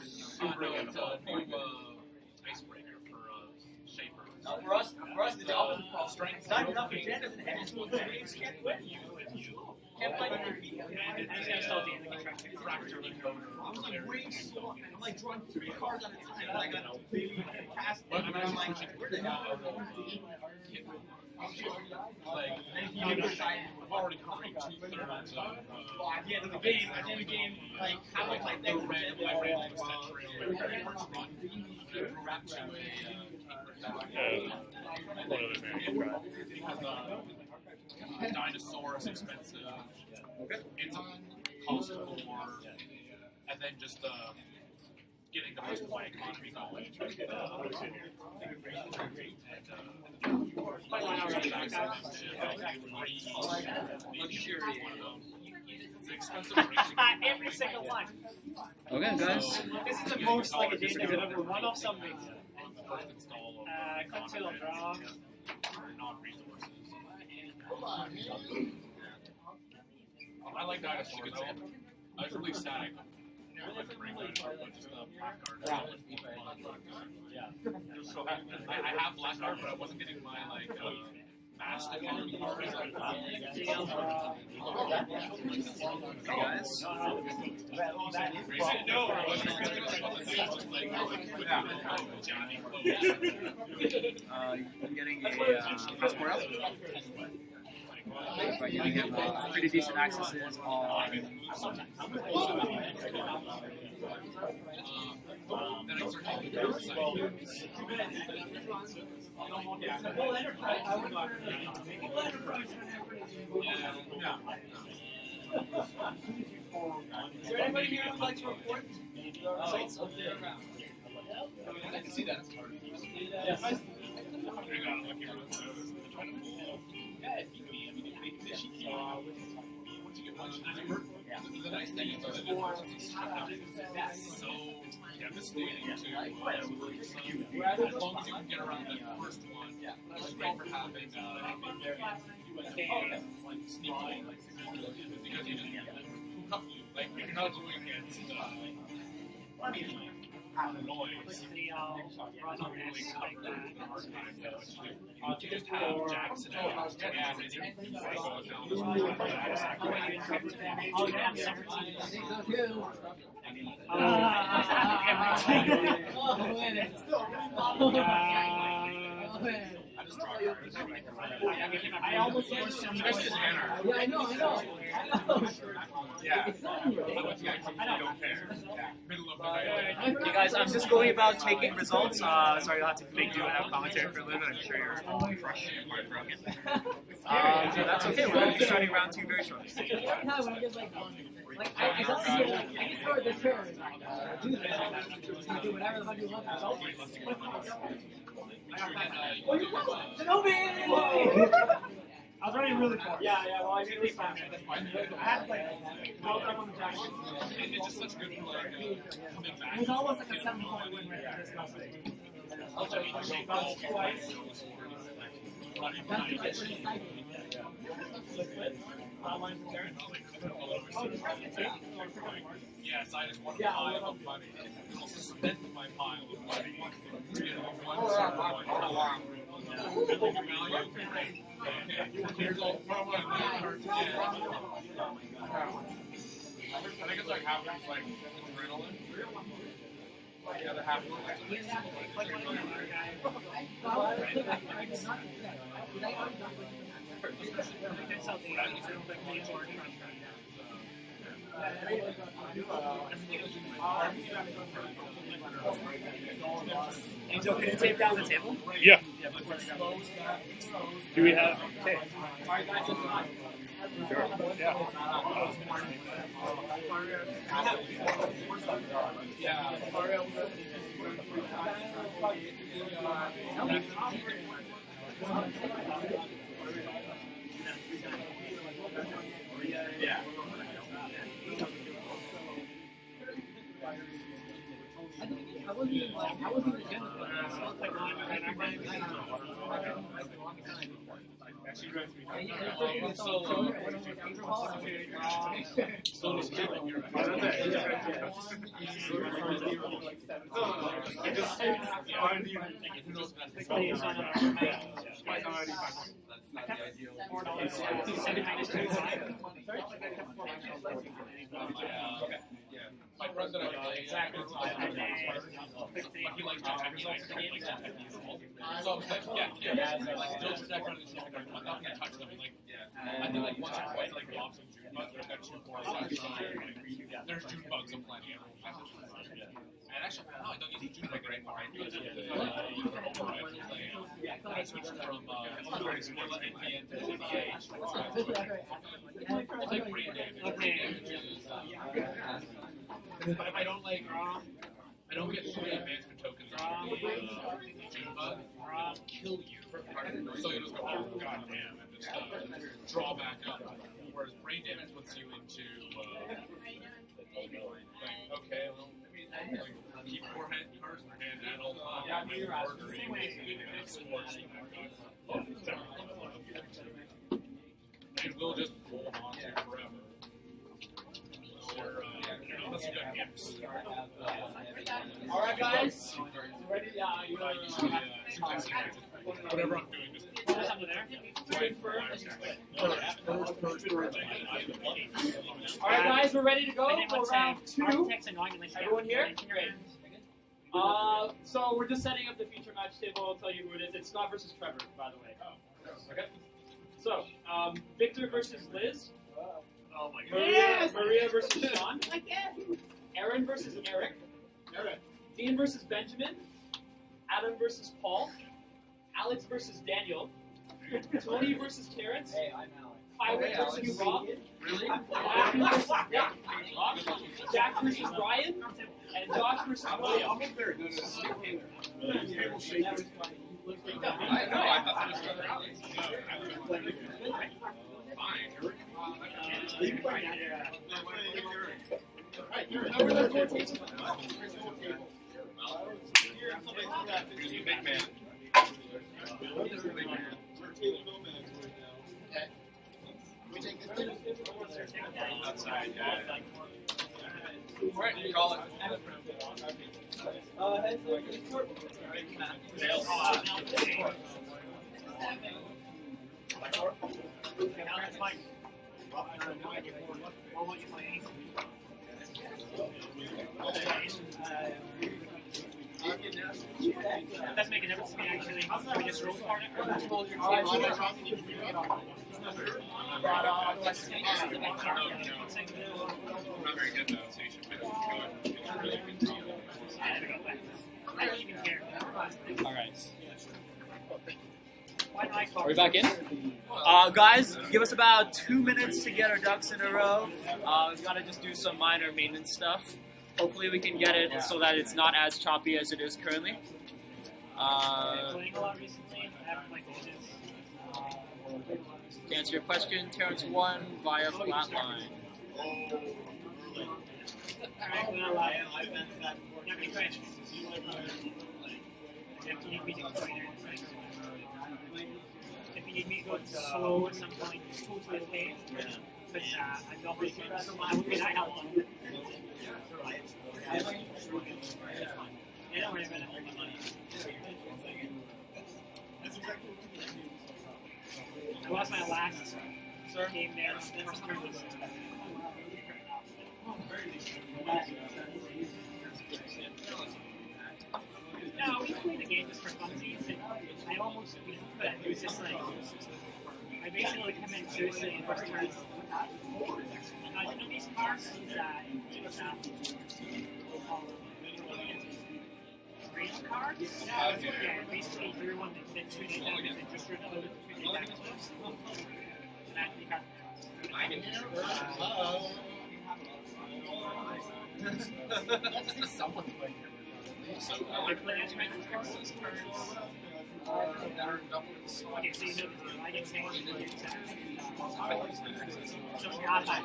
Super it's a new icebreaker for Shaper. No, for us, it's all strength. It's not enough for Jen doesn't have to can't quit. Can't fight with your feet. And he's going to start the end of the Fracture the motor. I was like waiting so long. I'm like drawing 3 cards at a time. And I got a big cast. And I'm like, where did that go? Like, we've already covered 2/3 of at the end of the game, like, how much like they were red, etc. Wrap to a dinosaur is expensive. It's on cost 4, and then just getting the rest of my economy going. Every single one. Okay, guys. This is the most like agenda I've ever run off something. QUETZAL draw. I like dinosaurs. I was really sad I I have black card, but I wasn't getting my like master economy cards. Guys. I'm getting a passport out. By giving him pretty decent accesses on Is there anybody here who would like to report? I can see that. The nice thing is that it's so devastating to as long as you can get around that first one, it's great for having sneaky because you just like if you're not doing against noise, you don't really cover the archive that much. You just have Jackson and I almost forced him. Yeah, I know. Yeah. You guys, I'm just going about taking results. Sorry, you'll have to make do and have commentary for a little bit. I'm sure you're crushing and heartbroken. That's okay. We're going to be starting round 2 very shortly. I just started this turn. Do whatever the fuck you want. I was running really fast. Yeah, well, I really fast. I had like, woke up on the jacket. It's just such good for like coming back. It was almost like a 7-point win rate for this guy. I'll show you twice. Yes, I just want to pile of money. I'll spend my pile of money. Here's all cards again. I think it's like half of it's like adrenaline. The other half is Angel, can you tape down the table? Yeah. Do we have tape? Sure. Yeah. Yeah. I wasn't even Actually, going to be My friend that I play exactly he likes to check so I was like, like build your deck around the shoulder card. I'm not gonna touch them. Like, I did like once or twice, like drop some June bugs, but I've got 2 4 there's June bugs aplenty. And actually, no, I don't use June bug right behind me. I switched from very small NPN to NPH. It's like brain damage. Brain damage is, but if I don't like, I don't get 3 advancement tokens on the June bug, I'll kill you. So you just go, oh god damn, and just draw back up. Whereas brain damage puts you into, like, okay, well, keep 4 hand cards in your hand at all times. And we'll just hold on to forever. Or, unless you got imps. Alright, guys. Ready? Whatever I'm doing, just Alright, guys, we're ready to go for round 2. Everyone here? Great. So we're just setting up the feature match table. I'll tell you who it is. It's Scott versus Trevor, by the way. Okay. So, Victor versus Liz. Oh my Maria, yes! Maria versus Sean. Aaron versus Eric. Dean versus Benjamin. Adam versus Paul. Alex versus Daniel. Tony versus Terrence. Pirate versus Rob. really? Matthew versus Nick. Jack versus Ryan. And Josh versus William. I know, I thought that was Trevor Alex. Fine. Here's the big man. Outside, Right, you call it. Let's make it difference to me actually. We just roll for it. I'm not very good though, so you should finish going. It's really good to you. I don't even care. Alright. Are we back in? Guys, give us about 2 minutes to get our ducks in a row. We've got to just do some minor maintenance stuff. Hopefully we can get it so that it's not as choppy as it is currently. Playing a lot recently. I haven't played ages. To answer your question, Terrence won via flatline. Alright, well, I've done that before. Not many questions. If you need me to explain it, if you need me to go slow at some point, it's totally okay. But I'm not really good. So I would be that helpful. I don't worry about it. I lost my last game there. The first turn was. No, we played the game just for funsies, and I almost beat it. It was just like I basically come in seriously in the first turn. These cards range cards. Yeah, basically you're one that treated them and just reloaded the treated back to us. And you got Someone's playing here. So I play as random cards. Okay, so you know the deal. I didn't say anything. So it's not high.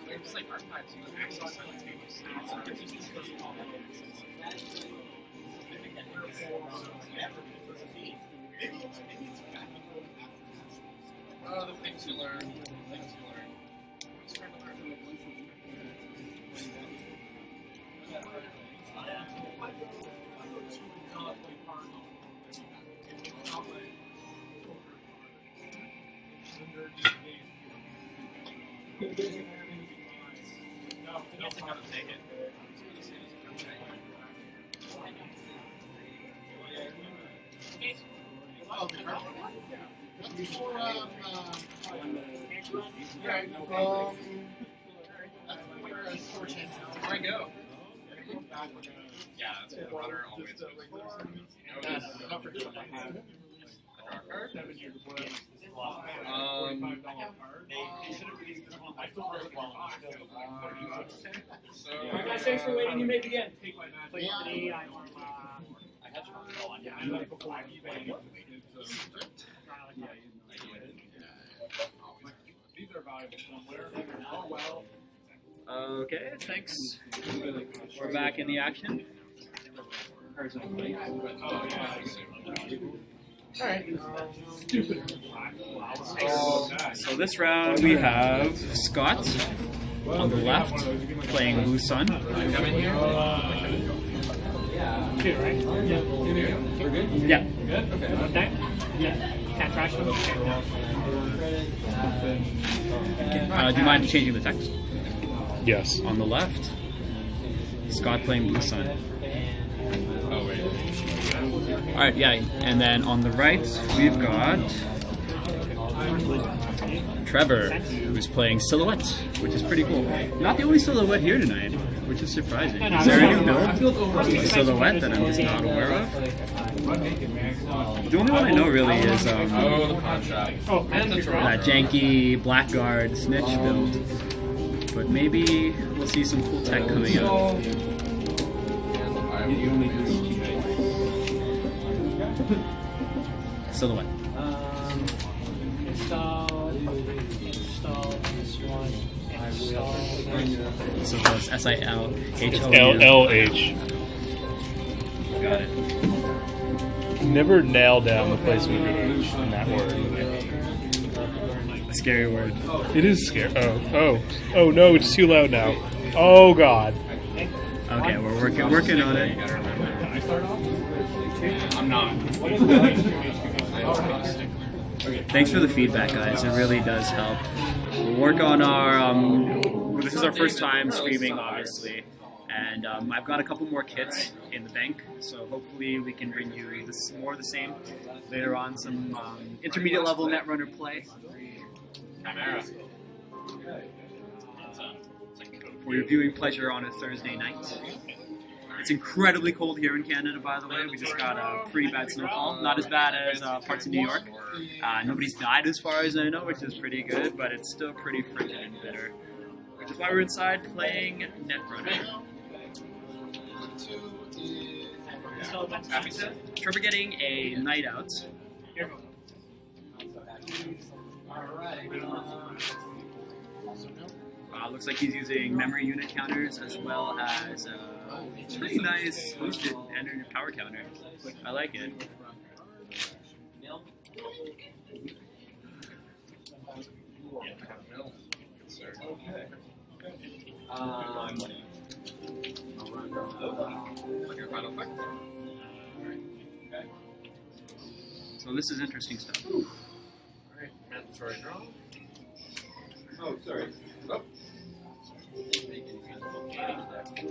It's like archives. The things you learn. Things you learn. What's trying to learn? No, he doesn't have to take it. Where I go? Yeah, that's the runner always goes first. Not for sure. I draw a card. So, Alright guys, thanks for waiting. You may begin. Okay, thanks. We're back in the action. So this round we have Scott on the left playing Blue Sun. Two, right? Yeah. Good? Okay. Yeah. Can't trash them? Do you mind changing the text? Yes. On the left, Scott playing Blue Sun. oh wait. Alright, yeah, and then on the right, we've got Trevor, who's playing Silhouette, which is pretty cool. Not the only Silhouette here tonight, which is surprising. Is there a new build of Silhouette that I'm just not aware of? The only one I know really is The contract. that janky Blackguard Snitch build. But maybe we'll see some cool tech coming out. Silhouette. Install this one. Install. So it's SILHOU. LLH. Got it. Never nail down the placement in that word. A scary word. It is scary. Oh no, it's too loud now. Oh god. Okay, we're working on it. I'm not. Thanks for the feedback, guys. It really does help. We'll work on our. This is our first time streaming, obviously, and I've got a couple more kits in the bank, so hopefully we can bring you more of the same later on. Some intermediate level Netrunner play for your viewing pleasure on a Thursday night. It's incredibly cold here in Canada, by the way. We just got a pretty bad snowfall. Not as bad as parts of New York. Nobody's died as far as I know, which is pretty good, but it's still pretty frigid and bitter. Which is why we're inside playing Netrunner. Trevor getting a night out. Looks like he's using memory unit counters as well as pretty nice boosted energy power counter. I like it. So this is interesting stuff. Mandatory draw. Oh, sorry. Oh.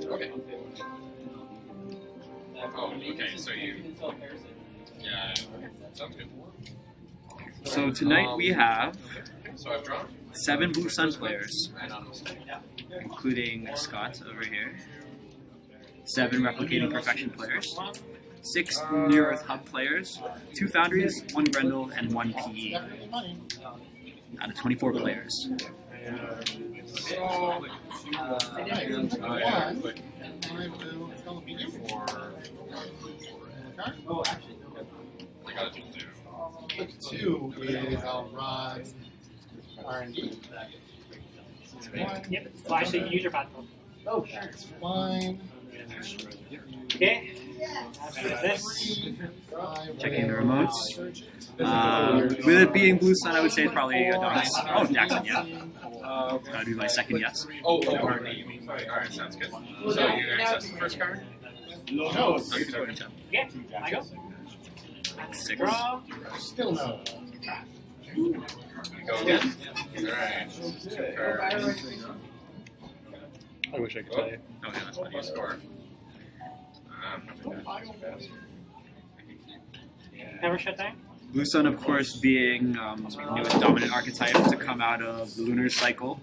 Okay. Oh, okay, so you... Yeah, sounds good. So tonight we have So I've drawn. 7 Blue Sun players, And on mistake. including Scott over here. 7 Replicating Perfection players. 6 Near Earth Hub players. 2 Foundries, 1 Grendel, and 1 PE. Out of 24 players. So, I got it to do. Click 2 is I'll run R&D. Yep. Well, actually, use your bathroom. Oh, sure. It's fine. Okay. This. Checking the remotes. With it being Blue Sun, I would say it's probably a Donis. Oh, Jackson, yeah. That would be my second yes. Alright, sounds good. So you access the first card? No. Yeah, I go. 6. Draw. Still no. You go again? Alright. 2 cards. I wish I could tell you. Okay, that's funny. You score. Never shut down. Blue Sun, of course, being the newest dominant archetype to come out of the lunar cycle.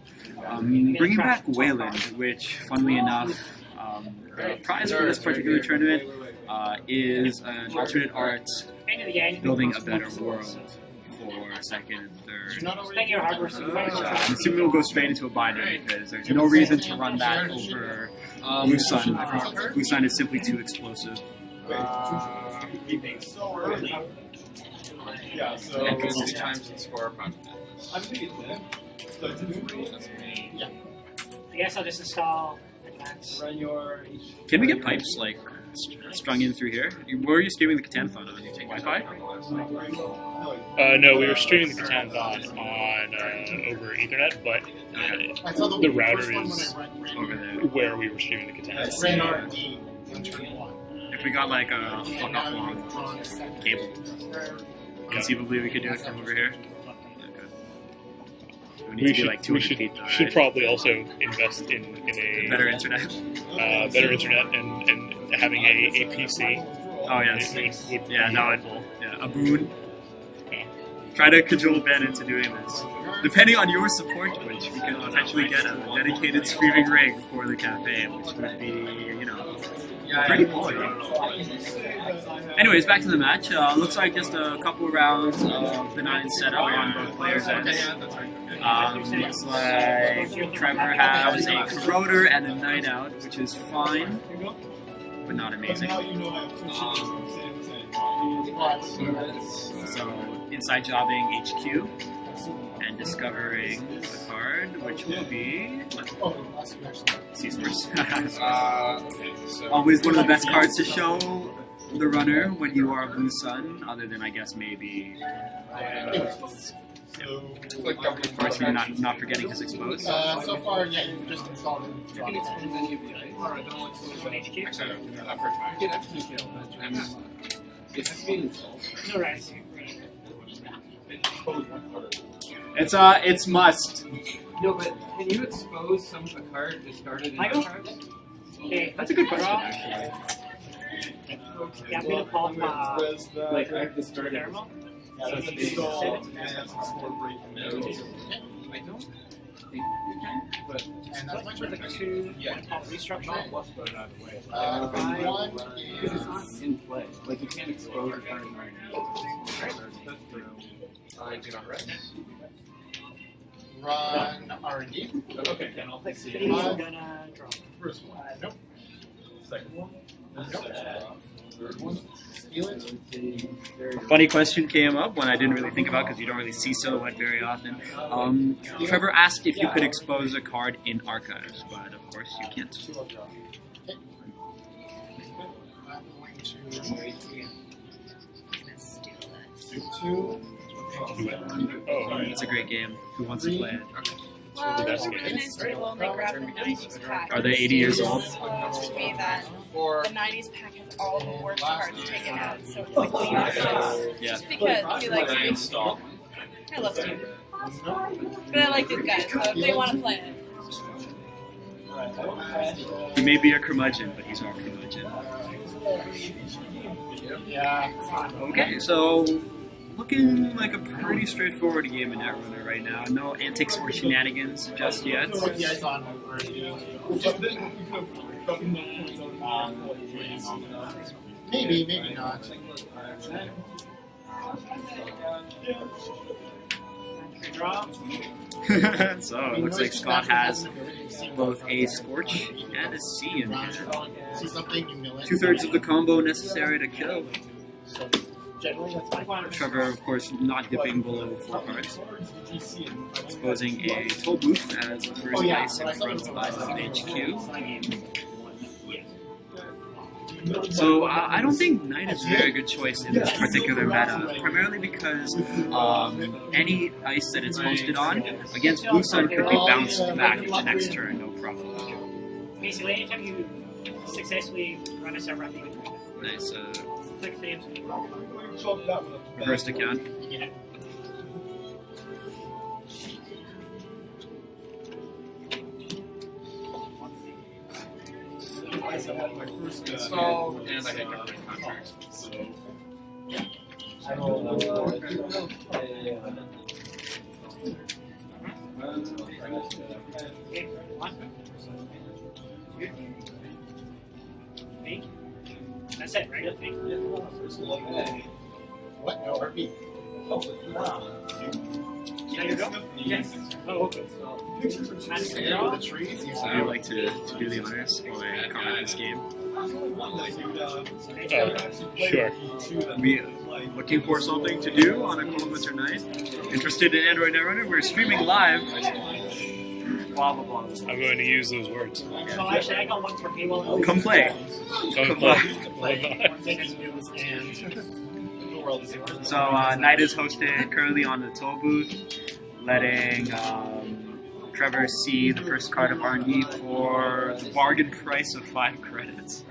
Bringing back Wayland, which, funnily enough, the prize for this particular tournament is an alternate art building a better world for second and third. Spend your hardware I'm assuming we'll go straight into a binder because there's no reason to run that over Blue Sun. Blue Sun is simply too explosive. Yeah, so. And goes 2 times and score a project. I'm thinking that. Yeah. I guess I'll just install advance. Run your. Can we get pipes like strung in through here? Where are you streaming the Catan-thon on? Wi-Fi? No, we were streaming the Catan-thon on over Ethernet, but the router is Over there. where we were streaming the Catan-thon. Ran R&D. If we got like a fuck-off long cable, conceivably we could do it from over here. Okay. We need to be like 200 feet though, should right? probably also invest in a Better internet. better internet and having a PC. Oh yes. Would Yeah, be that would. helpful. Yeah, a boon. Yeah. Try to cajole Ben into doing this. Depending on your support, Twitch, we can potentially get a dedicated streaming rig for the cafe, which would be, you know, pretty cool. Anyways, back to the match. Looks like just a couple rounds of benign setup on both players' ends. Looks like Trevor has a Corroder and a Night Out, which is fine, but not amazing. So, inside jobbing HQ and discovering a card, which will be Sea Source. Always one of the best cards to show the runner when you are a Blue Sun, other than I guess maybe. Of course, you're not forgetting his expose. So far, yeah, you just installed it. No right. It's must. No, but can you expose some of the cards discarded in I go the cards? Okay. That's a good question, Draw. actually. Yeah, I'm gonna pop Like I've discarded. thermal. So it's Install seven. and score break. I don't think you can, but And that's my turn. Two. Pop restructure. One because it's not in play. Like you can't expose a card right now. I do not read. run R&D. Okay, then I'll take I'm gonna draw. First one. Nope. Second one. Nope. Third one. Steal it. Funny question came up one I didn't really think about because you don't really see Silhouette very often. Trevor asked if you could expose a card in Archives, but of course you can't. I'm going to two. Oh, It's a great game. Who wants to play it? the best Well, game. the nice people only grab the 90s pack. Are they 80 years old? So to me, that the 90s pack has all the worst cards taken out. So it's like the options. Yeah. Just because he likes me. Install. I love Steve. But I like these guys, so if they want to play it. He may be a curmudgeon, but he's our curmudgeon. Yeah. Okay, so looking like a pretty straightforward game in Netrunner right now. No antics or shenanigans just yet. Yeah, it's on R&D. Maybe, maybe not. Draw. So it looks like Scott has both a Scorch and a C in here. See something, you mill it. 2/3 of the combo necessary to kill. So, generally, that's fine. Trevor, of course, not dipping below 4 cards. Exposing a Toll Booth as the first dice in front of HQ. So I don't think Knight is a very good choice in this particular meta, primarily because any ice that it's hosted on against Blue Sun could be bounced back the next turn, no problem. Basically, anytime you successfully run a server, Nice. click the Reversed account. So, and I had government contracts. So, Okay, one. Fake. That's it, right? Fake. What? No, repeat. Now you go? Yes. Oh, okay. Yeah, with the trees. So do you like to do the honors while I comment this game? Sure. We looking for something to do on a cold winter night? Interested in Android Netrunner? We're streaming live. Blah blah blah. I'm going to use those words. So actually, I got one for paywall. Come play. Come play. So Knight is hosted currently on the toll booth, letting Trevor see the first card of R&D for the bargain price of 5 credits.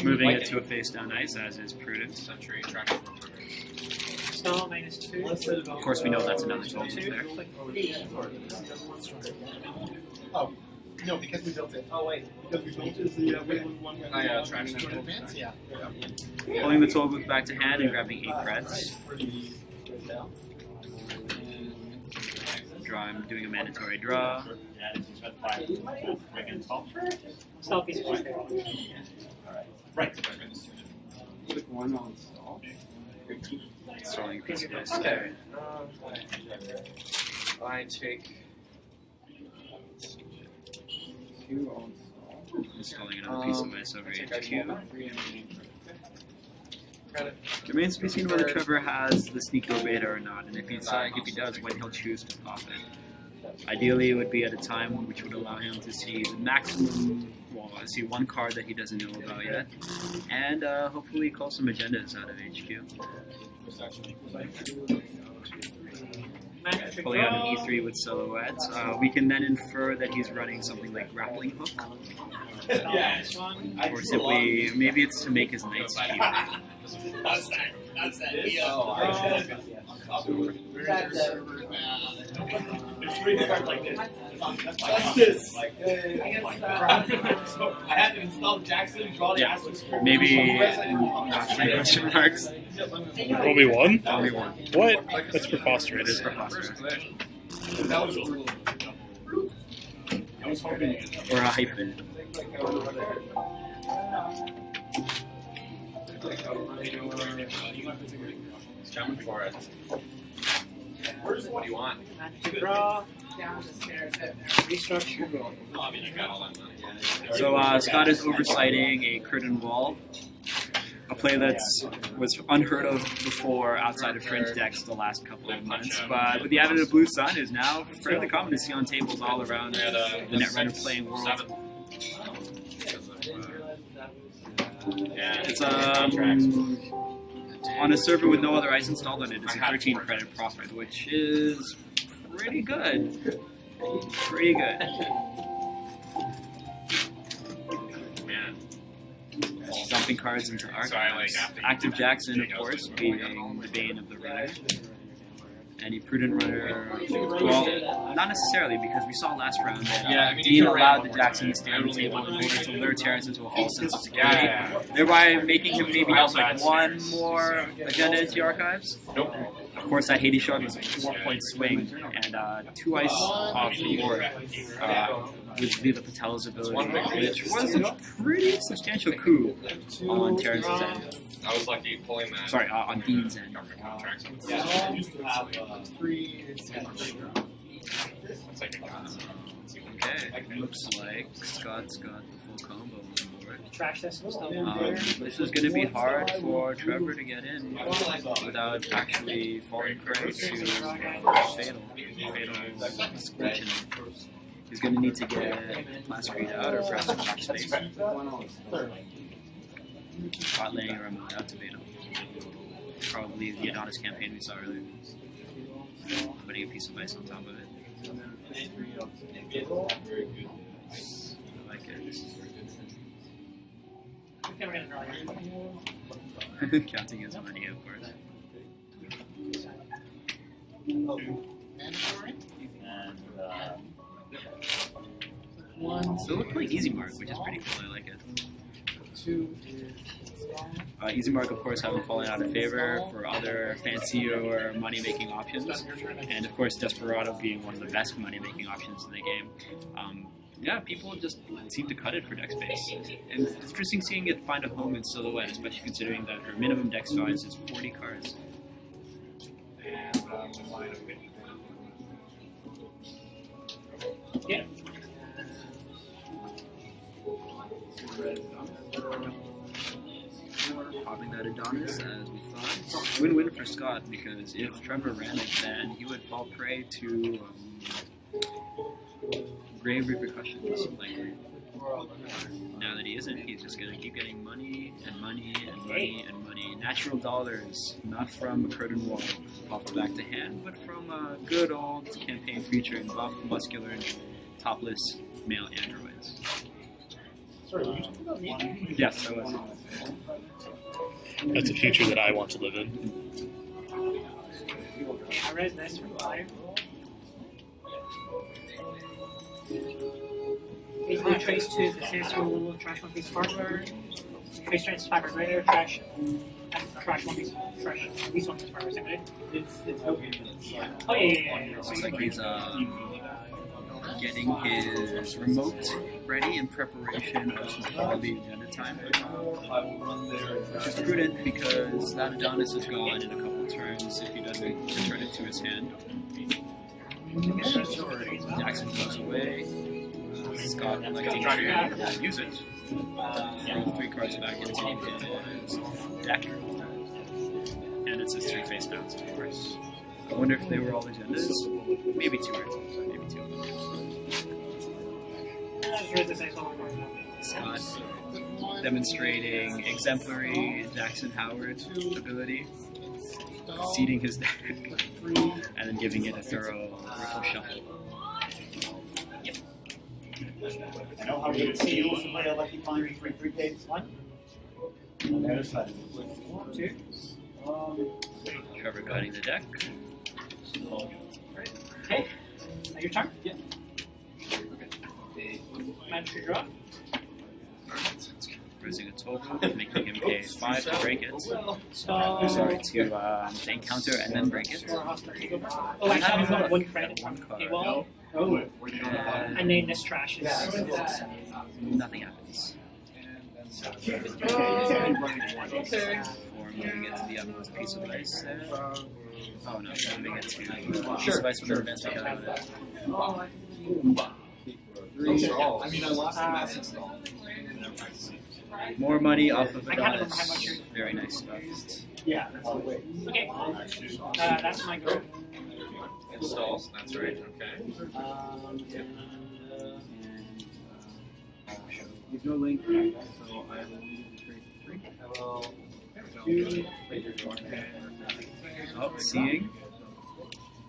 Moving it to a face down ice, as is prudent. Stall -2. Of course, we know that's another toll booth there. Oh, no, because we built it. Oh, wait. Because we built it is the one I trashed it. advance? Yeah. Pulling the toll booth back to hand and grabbing 8 creds. Draw, I'm doing a mandatory draw. Stall piece of Right. Click one on stall. Installing a piece of ice there. I take 2 on stall. Installing another piece of ice over HQ. 3 and Remains to be seen whether Trevor has the sneak door beta or not, and if he does, when he'll choose to pop it. Ideally, it would be at a time which would allow him to see the maximum, well, see one card that he doesn't know about yet, and hopefully call some agendas out of HQ. Pulling out an E3 with silhouettes, we can then infer that he's running something like grappling hook, or simply, maybe it's to make his knights cheap. That's that. That's this. I had to install Jackson, draw the asterisk. Maybe question marks. Only one? Only one. What? That's It preposterous. is preposterous. That was brutal. I was hoping. Or a hyphen. Jumping for it. What do you want? Draw. Restructure. I mean, you got all that money. So Scott is oversighting a curtain wall, a play that was unheard of before outside of fringe decks the last couple of months, but with the advent of Blue Sun, is now fairly common to see on tables all around the Netrunner playing world. It's on a server with no other ice installed on it. It's a 13 credit profit, which is pretty good. Pretty good. Dumping cards into archives. Active Jackson, of course, being the bane of the runner. Any prudent runner, well, not necessarily, because we saw last round that Dean allowed the Jackson to stay on the table in order to lure Terrence into a false sense of security, thereby making him maybe have like one more agenda into archives. Nope. Of course, that Hades Shrug was a 4-point swing, and 2 ice off the board with Leela Patel's ability, which was a pretty substantial coup on Terrence's end. I was lucky pulling that. Sorry, on Dean's end. Contracts. Yeah, I used to have 3. Okay, looks like Scott's got the full combo on board. Trash this. This is going to be hard for Trevor to get in without actually falling prey to fatal exclusion. He's going to need to get last read out or perhaps a black space. Bot lane or a moon out to bait him. Probably the Adonis campaign we saw earlier. Putting a piece of ice on top of it. I like it. Counting his money, of course. So we're playing Easy Mark, which is pretty cool. I like it. Easy Mark, of course, haven't fallen out of favor for other fancy or money-making options, and of course, Desperado being one of the best money-making options in the game. Yeah, people just seem to cut it for deck space, and it's interesting seeing it find a home in Silhouette, especially considering that her minimum deck size is 40 cards. Yeah. Popping that Adonis as we thought. Win-win for Scott, because if Trevor ran it, then he would fall prey to grave repercussions. Like, now that he isn't, he's just going to keep getting money and money and money and money. Natural dollars, not from a curtain wall popped back to hand, but from a good old campaign featuring buff, muscular, and topless male androids. Sorry, were you talking about me? Yes, I was. That's a future that I want to live in. I read this from 5. Basically, trace 2 successful, trash 1 piece hardware, trace trace 5 or greater, trash, and trash 1 piece, trash at least 1 piece hardware, is that right? Oh, yeah. Looks like he's getting his remote ready in preparation of some quality agenda time. Which is prudent because that Adonis is gone in a couple turns if he doesn't return it to his hand. Jackson goes away. Scott electing to use it. Throw 3 cards back into his deck. And it's his 3 face downs, of course. I wonder if they were all agendas. Maybe 2 or 3. Maybe 2. Scott demonstrating exemplary Jackson Howard ability, seeding his deck, and then giving it a thorough riffle shuffle. Yep. I know how to see you play a lucky find 3 pre-tapes. 1. On the other side. 2. Trevor guiding the deck. Okay. Your turn? Yeah. Magic draw. Raising a total, making him pay 5 to break it. Sorry, to encounter and then break it. Oh, I have 1 credit from paywall. Oh. And then this trash is. Nothing happens. Or moving it to the utmost piece of ice there. Oh no, moving it to the piece of ice with the events because of it. I mean, I lost the mass install. More money off of Adonis. Very nice stuff. Yeah. Okay. That's my go. Installs, that's right, okay. There's no link, so I will use the trade 3. Oh, seeing.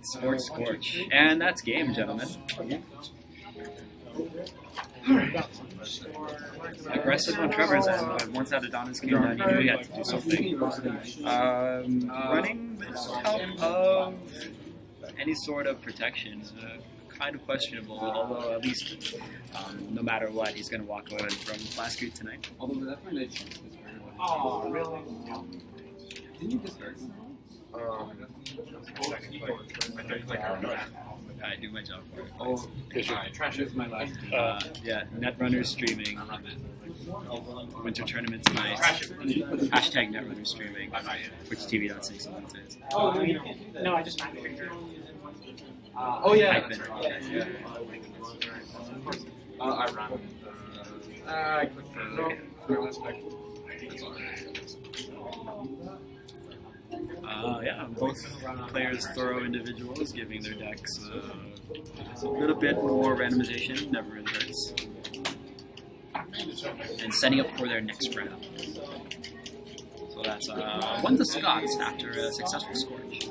Scorch. And that's game, gentlemen. Aggressive on Trevor's end. Once that Adonis came down, you knew he had to do something. Running with help of any sort of protection is kind of questionable, although at least no matter what, he's going to walk away from Flaskroot tonight. Although that's my night shift. Oh, really? Didn't you discard? I do my job for it. Oh, trash is my last. Yeah, Netrunner streaming. Winter tournament tonight. Hashtag Netrunner streaming. TwitchTV.6 sometimes. Oh, no, I just found it. Oh, yeah. Yeah. I ran. I clicked yeah, both players thorough individuals, giving their decks A little bit more randomization, never really hurts. And setting up for their next round. So that's 1 to Scots after a successful scorch.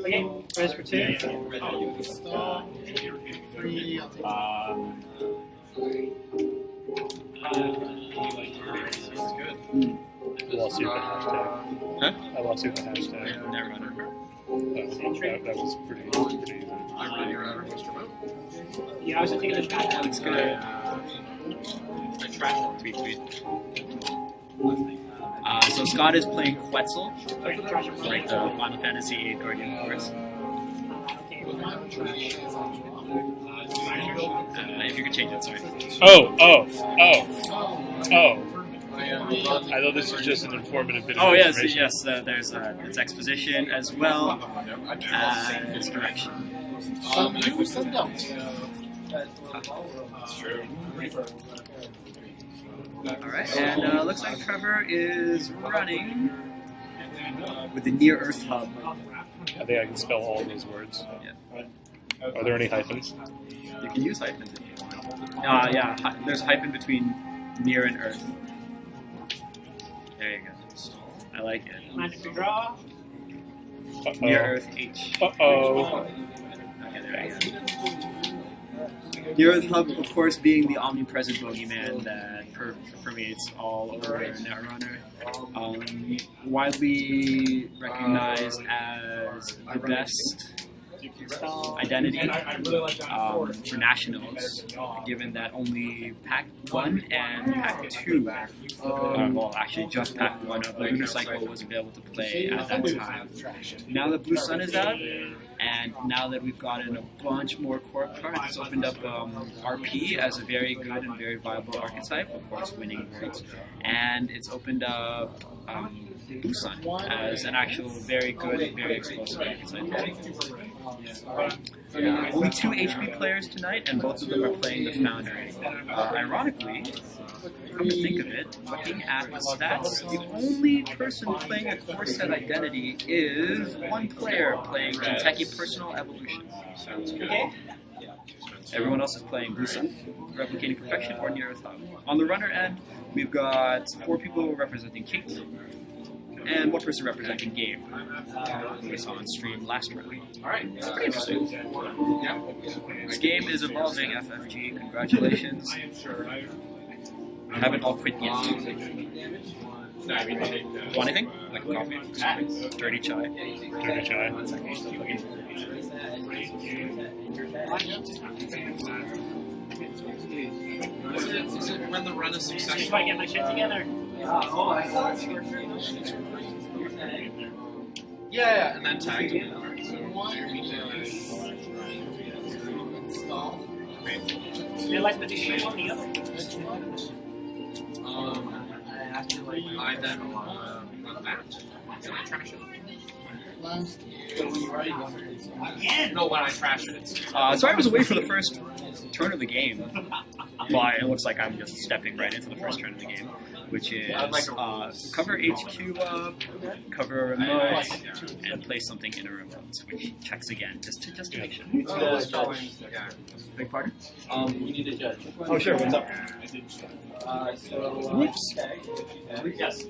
Okay, press for 2. I lost you with the hashtag. Huh? I lost you with the hashtag. Netrunner. That was pretty easy. Yeah, I was thinking of that. Looks good. Tweet. So Scott is playing QUETZAL, like the Final Fantasy VIII Guardian Force. If you could change it, sorry. Oh. I thought this was just an informative bit of Oh yes, information. yes. There's its exposition as well as direction. That's true. All right, and looks like Trevor is running with the Near Earth Hub. I think I can spell all those words. Yeah. Are there any hyphens? You can use hyphens if you want. Yeah, there's a hyphen between Near and Earth. There you go. I like it. Magic to draw. Near Earth H. Uh-oh. Okay, there you go. Near Earth Hub, of course, being the omnipresent bogeyman that permeates all over Netrunner. Widely recognized as the best identity for nationals, given that only Pack 1 and Pack 2, well, actually just Pack 1 of the Lunar Cycle was available to play at that time. Now that Blue Sun is out, and now that we've gotten a bunch more core cards, it's opened up RP as a very good and very viable archetype, of course winning worlds, and it's opened up Blue Sun as an actual very good and very explosive archetype. Only 2 HP players tonight, and both of them are playing the Foundry. Ironically, come to think of it, looking at the stats, the only person playing a core set identity is one player playing Kentucky Personal Evolution. Sounds good. Everyone else is playing Blue Sun, Replicating Perfection, or Near Earth Hub. On the runner end, we've got 4 people representing Kate, and 1 person representing Gabe, who we saw on stream last round. Alright. It's pretty interesting. This game is evolving, FFG. Congratulations. I haven't all quit yet. Want anything? Like a coffee? Dirty chai. Dirty chai. Is it when the run is Just successful? try to get my shit together. Yeah, and then tag. They like the shit on the other. I then run that. And I trash it. No, when I trash it, it's Sorry I was away for the first turn of the game. Well, it looks like I'm just stepping right into the first turn of the game, which is cover HQ up, cover a remote, and place something in a remote, which checks again, just to make sure. Big pardon? We need a judge. Oh, sure, what's up? Whoops. Yes.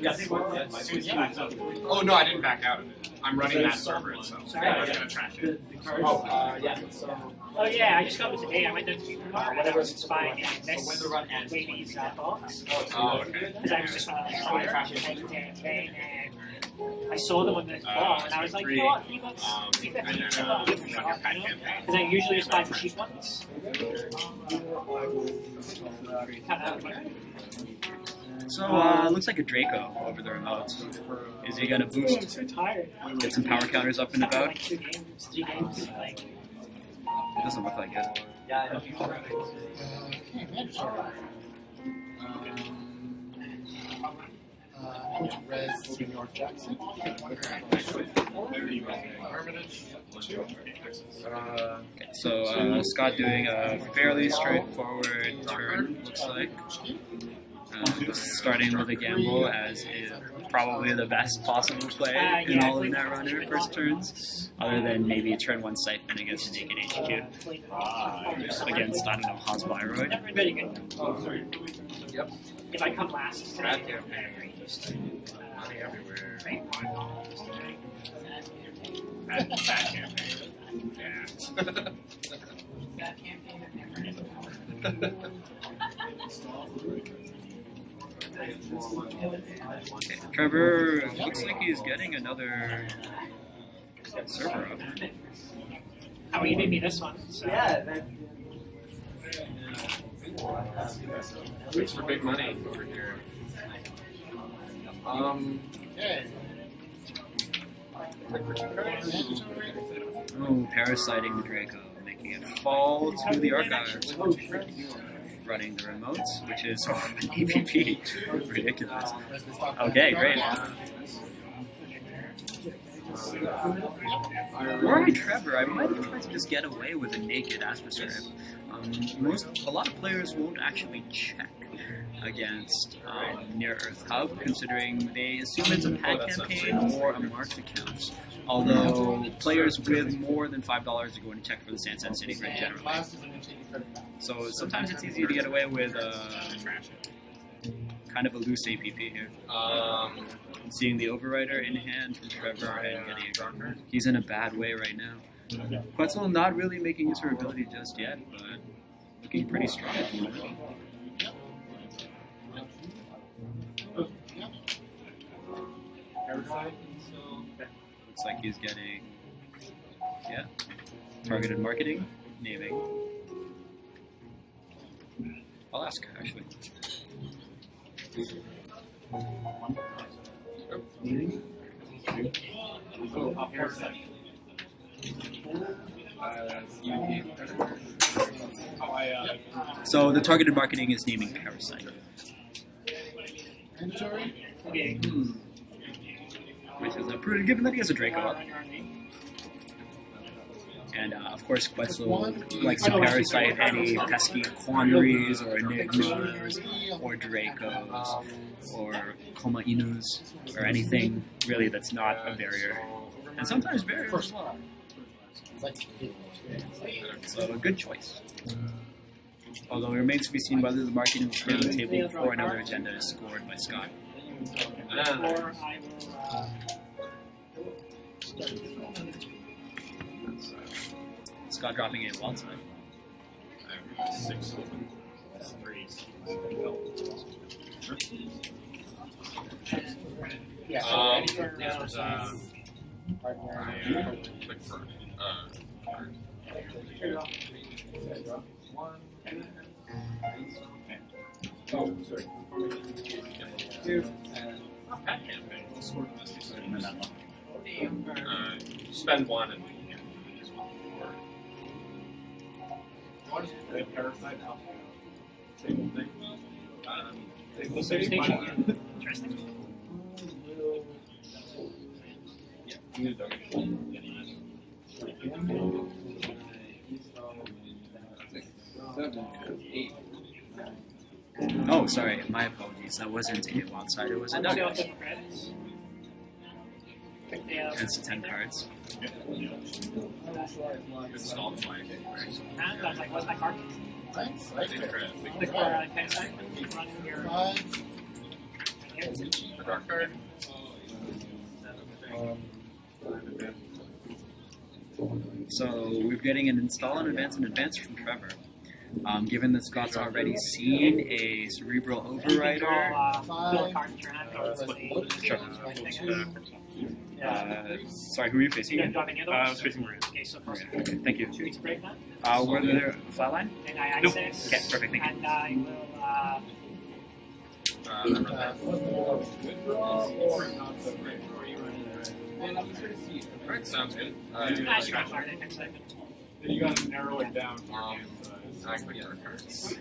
Yes. Oh no, I didn't back out of it. I'm running that server itself. I'm gonna trash it. Oh yeah, I just got it today. I went to whatever's spying in this lady's box. Oh, okay. Because I was just on the trash it and I saw them on the ball, and I was like, you know what, because I usually just buy the cheap ones. So, looks like a Draco over the remote. Is he gonna boost? I'm so tired. Get some power counters up and about? Like 2 games, 3 games, like. It doesn't look like it. Okay, so Scott doing a fairly straightforward turn, looks like. starting with a gamble as is probably the best possible play in all of Netrunner first turns, other than maybe turn 1 Siphon against Naked HQ. Against, I don't know, Hosbyroid. Very good. Yep. If I come last, Bad Money everywhere. Trevor looks like he's getting another server up. oh, you made me this one. So. Looks for big money over here. Oh, parasiting the Draco, making it fall to the archives. Running the remotes, which is an APP. Ridiculous. Okay, great. Were I Trevor, I might have tried to just get away with a naked Asperserp. A lot of players won't actually check against Near Earth Hub, considering they assume it's a pack campaign or a marked account. Although players with more than $5 are going to check for the Sansan City Grid generally. So sometimes it's easy to get away with kind of a loose APP here. Seeing the Overrider in hand from Trevor and getting a Gartner. He's in a bad way right now. QUETZAL not really making use of her ability just yet, but looking pretty strong at the moment. Looks like he's getting, targeted marketing, naming. I'll ask, actually. So the targeted marketing is naming Parasite. Which is a prudent, given that he has a Draco up. And of course, QUETZAL likes to parasite any pesky Quandaries or Enigmas or Dracos or Koma Inus or anything really that's not a barrier. And sometimes barriers as well. So a good choice. Although it remains to be seen whether the marketing will clear the table before another agenda is scored by Scott. Scott dropping a wild side. 6 3. Click for spend 1 and what is the parasite alpha table thing? Table station. Interesting. Oh, sorry, my apologies. That wasn't a wild side, it was a dog. It's 10 cards. Install the flag. What's my card? The dark card. So we're getting an install and advance from Trevor. Given that Scott's already seen a Cerebral Overrider. Sure. Sorry, who are you facing? I was facing Maria. Okay, so Okay, thank you. 2 weeks break now? Were there a flat line? And I Nope. I6. Okay, perfect, thank you. And I Alright, sounds good. I should have started next second. Then you gotta narrow it down to your hand size. I click dark cards.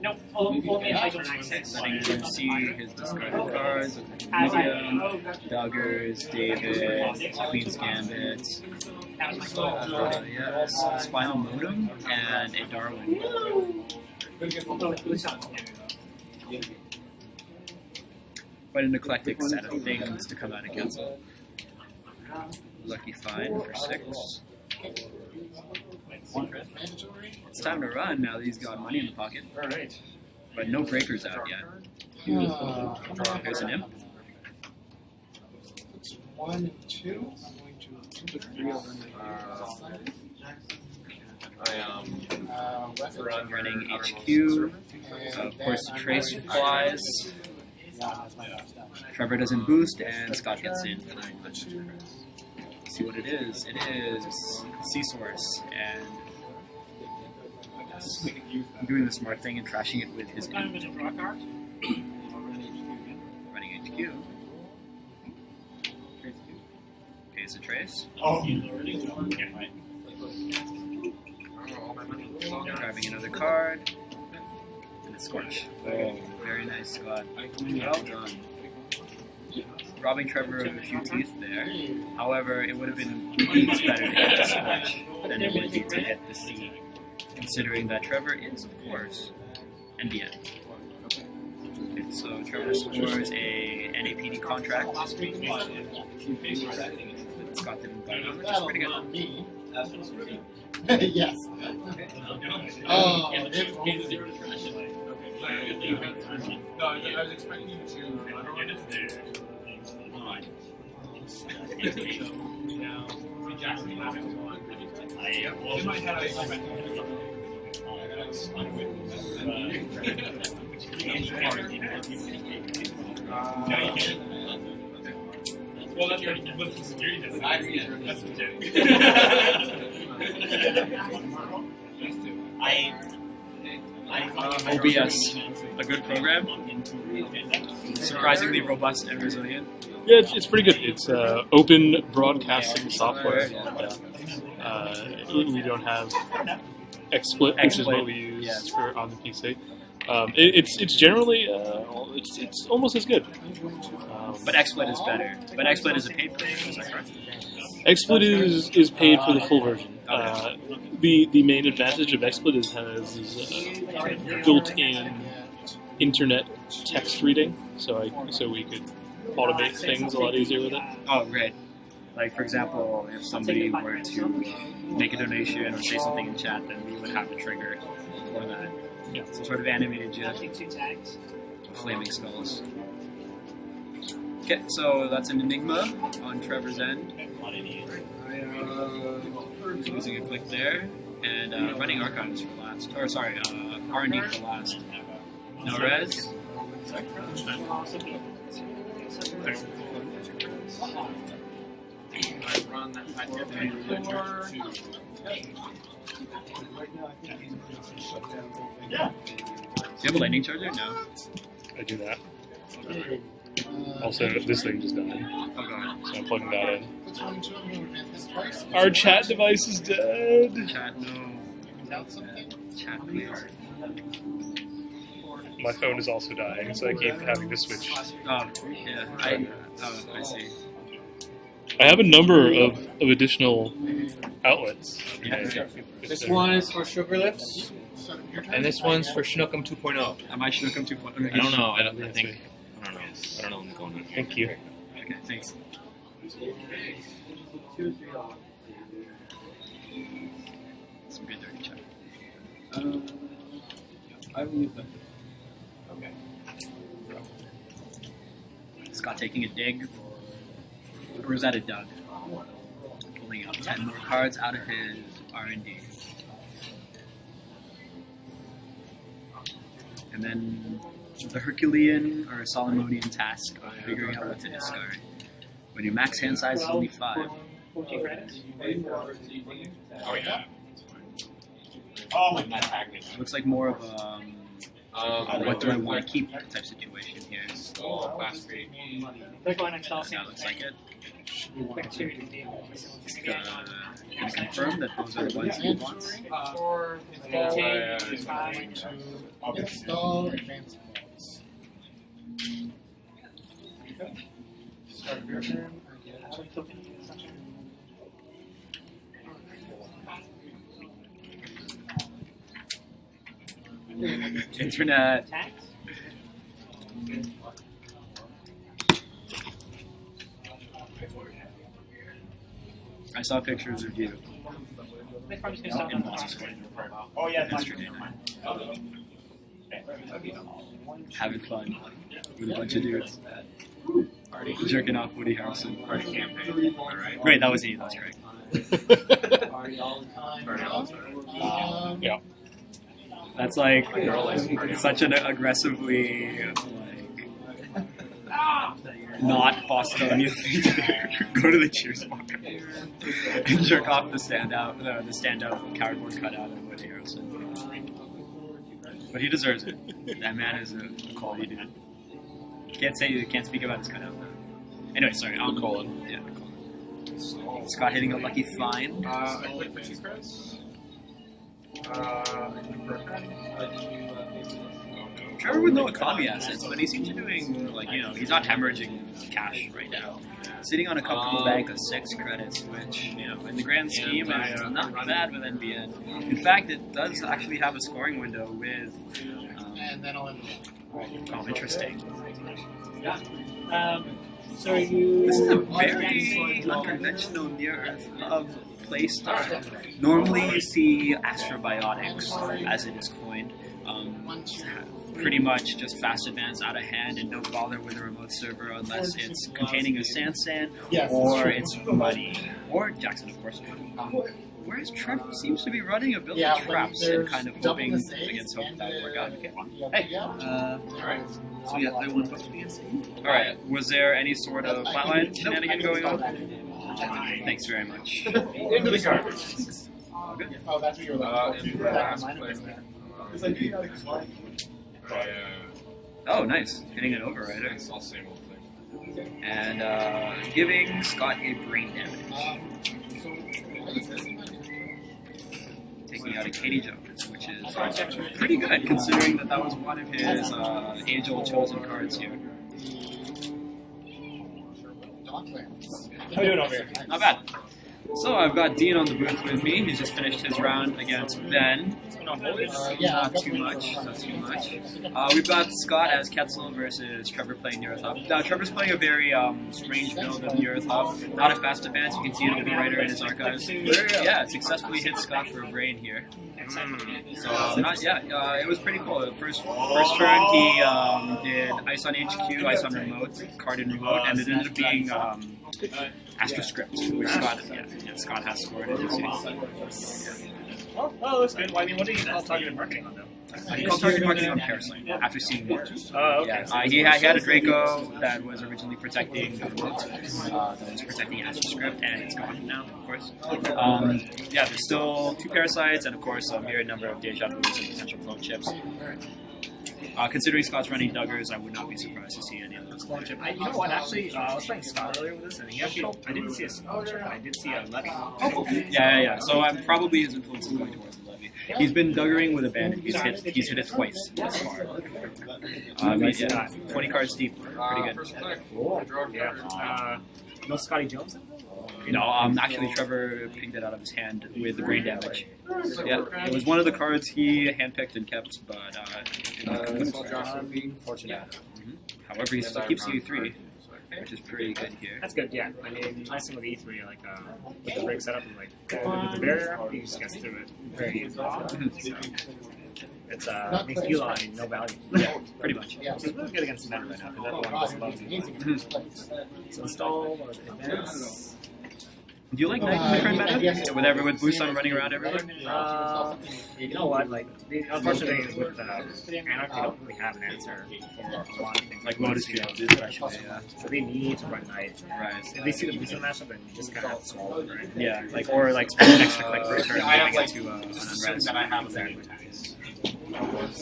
Nope, only if I don't access. Letting him see his discarded cards, As Medium, Doggers, David, Queen's Gambit, Yeah, Spinal Modem and a Darwin. Quite an eclectic set of things to come out of QUETZAL. Lucky find for 6. It's time to run now that he's got money in the pocket. But no breakers out yet. Here's an imp. It's 1 and 2. I'm going to 2 to 3 over Running HQ. Of course, Trace flies. Trevor doesn't boost, and Scott gets in for 900. See what it is. It is Sea Source, and doing the smart thing and trashing it with his imp. Running HQ. Pays a Trace. Grabbing another card. And a Scorch. Oh, very nice, Scott. Well done. Robbing Trevor of a few teeth there. However, it would have been much better to hit the Scorch than it would be to hit the C. Considering that Trevor is, of course, NBN. Okay, so Trevor scores a NAPD contract. Scott didn't buy it, which is pretty good. Yes. Oh, if no, I was expecting you to. In my head, I expected well, that's your political security. That's legit. OBS, a good program. Surprisingly robust and resilient. Yeah, it's pretty good. It's open broadcasting software. We don't have XSplit, which is what we use for on the PC. It's generally it's almost as good. But XSplit is better. But XSplit is a paid program, is that correct? XSplit is paid for the full version. The main advantage of XSplit is has built-in internet text reading, so we could automate things a lot easier with it. Oh, great. Like, for example, if somebody were to make a donation or say something in chat, then we would have a trigger for that. Yeah. Some sort of animated GIF. Flaming skulls. Okay, so that's an enigma on Trevor's end. Using a click there, and running archives for last. Or sorry, R&D for last. No res. Do you have a lightning charger? No. I do that. Also, this thing just died, Oh god. so I'm plugging that in. Our chat device is dead. Chat, no. Chat, please. My phone is also dying, so I keep having to switch. Oh, yeah. I see. I have a number of additional outlets. Yeah. This one is for Sugar Lips, and this one's for Schnookum 2.0. Am I Schnookum 2.0? I don't know. I don't know what's going on. Thank you. Okay, thanks. Some good dirty chat. I will use them. Scott taking a dig. Or is that a dug? Pulling up 10 more cards out of his R&D. And then the Herculean or Solomonian task of figuring out what to discard. When your max hand size is only 5. 14 credits. Oh yeah. Oh my Looks like more of a what do I want to keep type situation here. Class 3. Click on Excel. That looks like it. Click 2. Gonna confirm that those are the ones he wants. Install advanced modes. Start of your turn. Internet. Tax. I saw pictures of you. Next part, I'm just gonna stop. Oh yeah, that's Yesterday. Having fun with a bunch of dudes. Jerking off Woody Harrelson. Party campaign. Alright. Great, that was you. That was correct. Yeah. That's like such an aggressively not Bostonian thing to do. Go to the Cheers bar and jerk off the standout cardboard cutout of Woody Harrelson. But he deserves it. That man is a quality dude. Can't speak about his cutout. Anyway, sorry. Colin. Yeah, Colin. Scott hitting a lucky find. I played for 2 credits. Trevor with no economy assets, but he seems to be doing, like, you know, he's not hemorrhaging cash right now. Sitting on a comfortable bank of 6 credits, which, you know, in the grand scheme is not bad with NBN. In fact, it does actually have a scoring window with, oh, interesting. So you. This is a very unconventional near-Earth play style. Normally you see Astrobiotics, as it is coined, pretty much just fast advance out of hand and don't bother with a remote server unless it's containing a Sansan or it's muddy. Or Jackson, of course. Whereas Trevor seems to be running a build of traps and kind of hoping against hope that would work out. Okay. Hey. Alright. So yeah, I won both against you. Alright. Was there any sort of flatline shenanigan going on? Thanks very much. Into the garbage. All good. Oh, that's what you were looking for. Last place. Because I knew you had a good one. Oh, nice. Hitting an overrider. It's all same old thing. And giving Scott a brain damage. Taking out a Katie Jones, which is pretty good considering that was one of his age-old chosen cards here. How you doing over here? Not bad. So I've got Dean on the booth with me. He's just finished his round against Ben. Not too much. We've got Scott as QUETZAL versus Trevor playing Neurotop. Now Trevor's playing a very strange build of Neurotop. Not a fast advance. You can see an overrider in his archives. Yeah, successful hit Scott for a brain here. So it was pretty cool. The first turn he did Ice on HQ, Ice on Remote, card in Remote, and it ended up being Astro Script, which Scott has scored, as you see. Well, that's good. Well, I mean, what are you call targeted marketing on, though? He called targeted marketing on Parasite after seeing more. Oh, okay. Yeah, he had a Draco that was originally protecting the remote, that was protecting Astro Script, and it's gone now, of course. There's still 2 Parasites, and of course a myriad number of Deja Vus and potential clone chips. Considering Scott's running Duggars, I would not be surprised to see any of those clone chips. You know what, actually, I was playing Scott earlier with this, and he actually, I didn't see a clone chip, but I did see a Levy. Yeah. So probably his influence is going towards the Levy. He's been Duggaring with a bandit. He's hit it twice thus far. 20 cards deep. Pretty good. No Scotty Jones? No, actually Trevor pinged it out of his hand with the brain damage. Yeah, it was one of the cards he handpicked and kept, but Fortunate. However, he still keeps the E3, which is pretty good here. That's good, yeah. I mean, nice thing with E3, like, with the rig setup and, like, with the barrier, he just gets through it very easily. It's makes Q-line no value. Yeah, pretty much. Which is really good against the meta right now, because everyone just loves it. So install, advance. Do you like Knight in the current meta? With Busan running around everywhere? You know what, like, the unfortunate thing is with Anarchy, they don't really have an answer for a lot of things. Like Lotus Field, especially, yeah. So they need to run Knight. Right. If they see the Busan matchup, then you just kind of have to swallow it, right? Yeah, or spend an extra click per turn. I have, like, to an unrest. that I have exactly.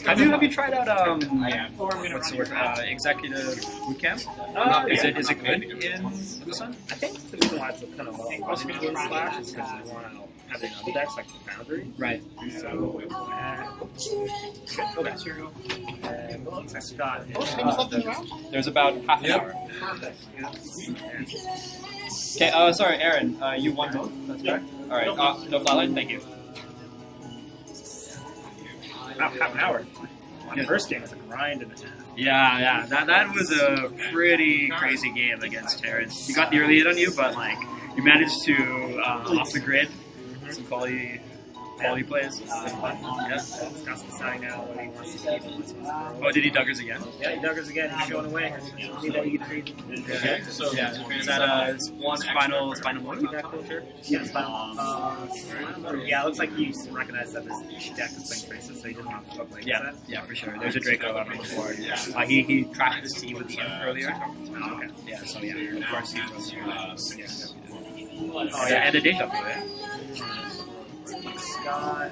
Have you tried out what's the word? Executive Bootcamp? Is it good in Busan? I think the reason why it's kind of low in Slash is because you want to have the other decks like the Foundry. Right. So, and looks like Scott. There's about half an hour. Okay, sorry, Aaron, you won both, that's correct? Alright, no flatline, thank you. Half an hour. The first game was a grind and a half. Yeah. That was a pretty crazy game against Terrence. He got the early hit on you, but like you managed to off the grid some quality plays. Yeah. Scott's deciding now what he wants to keep. Oh, did he Duggers again? Yeah, he Duggers again. He's going away. Need that E3. Okay. So yeah, is that his final move? Yeah, it's final. Yeah, it looks like he recognized that his deck is playing faces, so he doesn't want to fuck like that. Yeah, for sure. There's a Draco on the board. He trashed the C with the imp earlier. Oh, okay. Yeah, so yeah, of course he was. Oh yeah, and a Deja Vu, right? Scott.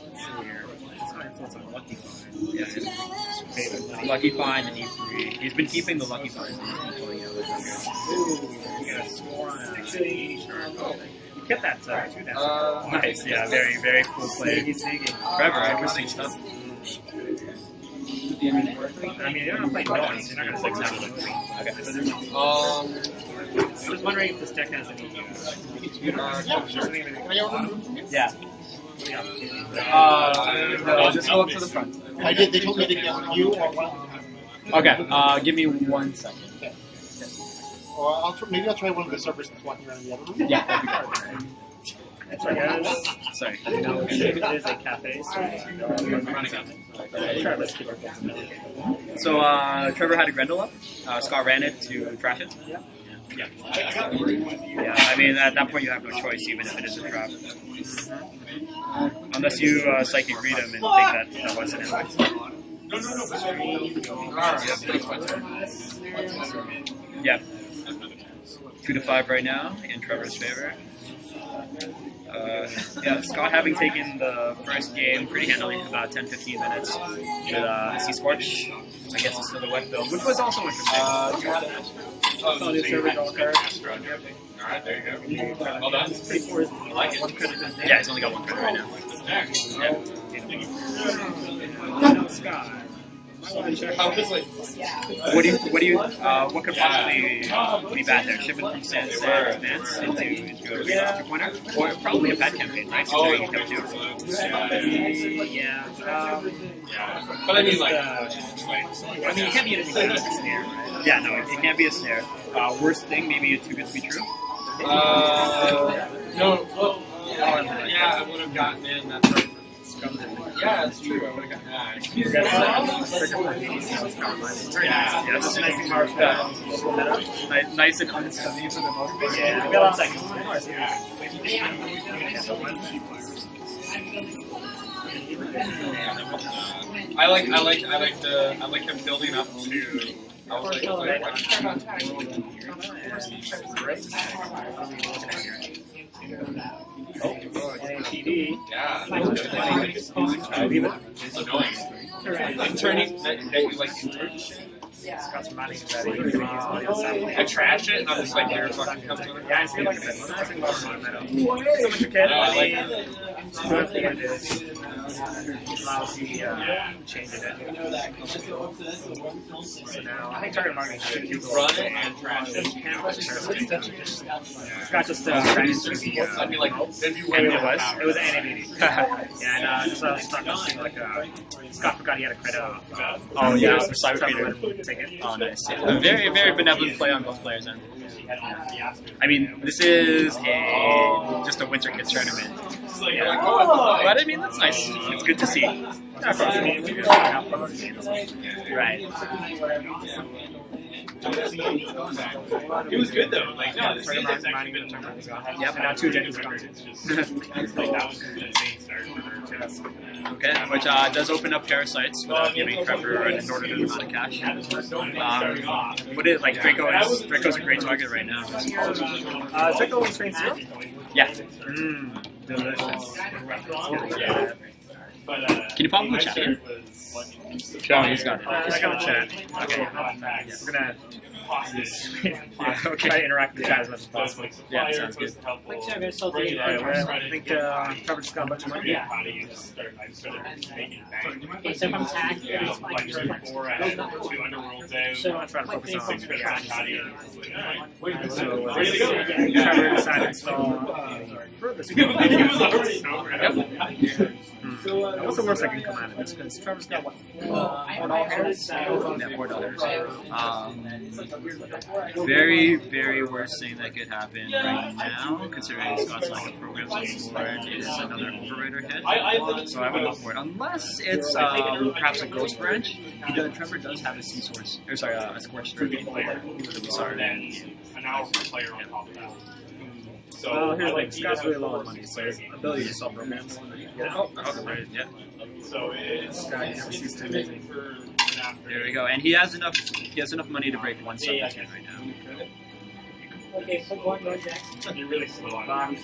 Let's see here. Scott influence on Lucky Find. Yeah, Lucky Find and E3. He's been keeping the Lucky Finds. Ooh, you got a score on a sharp. You get that too. Nice, yeah, very, very cool play. Sneaky. Trevor, interesting stuff. I mean, you're not playing noise. You're not going to play sound. I was wondering if this deck has any. Yeah. No, just go up to the front. I did. They told me to get you or one. Okay, give me 1 second. Or maybe I'll try one of the servers that's walking around the other room. Yeah, that'd be great. Sorry, guys. Sorry. No, it is a cafe, So, Trevor had a Grendel up. Scott ran it to trash it. Yeah. Yeah, I mean, at that point you have no choice, even if it is a trap. Unless you psychic read him and think that wasn't it. Yeah. 2 to 5 right now, in Trevor's favor. Yeah, Scott having taken the first game pretty handily, about 10-15 minutes, with Sea Scorch against a Silhouette build, which was also interesting. Alright, there you go. Well done. I like it. Yeah, he's only got 1 credit right now. What could possibly be bad there? Shipment from Sansa advance into a 2-pointer? Or probably a bad campaign, right? Oh, you come to. Yeah. But I mean, like, I mean, it can't be anything but a snare, right? Yeah, no, it can't be a snare. Worst thing, maybe a too good to be true. no, well, yeah, I would have gotten in that first. Yeah, that's true. I would have gotten that. Yeah, that's a nice mark. Nice and unsteady for the most part. Yeah, we got a lot of seconds. I like them building up to. I was like, TV. yeah. It's annoying. Turning, like, Scott's reminding me that I trash it and I'm just like, here, fucking comes with it. yeah, I see like that. So much your kid, No, I like it. allows you changing it. So now, I think target marketing should do Run it and trash it. Scott just ran into the. I'd be like, it'd be way It was an NABD. And just talking like Scott forgot he had a credit off. Oh, yeah, for Cyber Feeder. Take it. Oh, nice. Yeah. A very, very benevolent play on both players' end. I mean, this is just a Winter Kids tournament. But I mean, that's nice. It's good to see. Right. It was good though. Like, no, this game Yep, and now 2 Jennies are gone too. Okay, which does open up Parasites without giving Trevor an inordinate amount of cash. What is like Draco's a great target right now. Draco and Train Zero? Yeah. Delicious. Can you pop him in the chat here? Oh, he's got it. I got a chat. Okay. We're gonna try to interact with the chat as much as possible. Yeah, sounds good. I think Trevor just got a bunch of money. Yeah. Okay, so if I'm tagged, it's like So I'm trying to focus on So Ready to go. Trevor decided to install further. He was already over. What's the worst I can come out of this? Because Trevor's got what? $4 Yeah, $4. Very, very worst thing that could happen right now, considering Scott's like a program board, is another overrider hit. So I would look for it, unless it's perhaps a Ghost Branch. Trevor does have a Sea Source, or sorry, a Scorched Earth player. Sorry. An hour per player on top of that. So here's like Scott's really low on money, so his ability to solve programs. Right, yeah. So it's There we go, and he has enough. He has enough money to break one subject right now. Okay, so go Jack. You're really slow on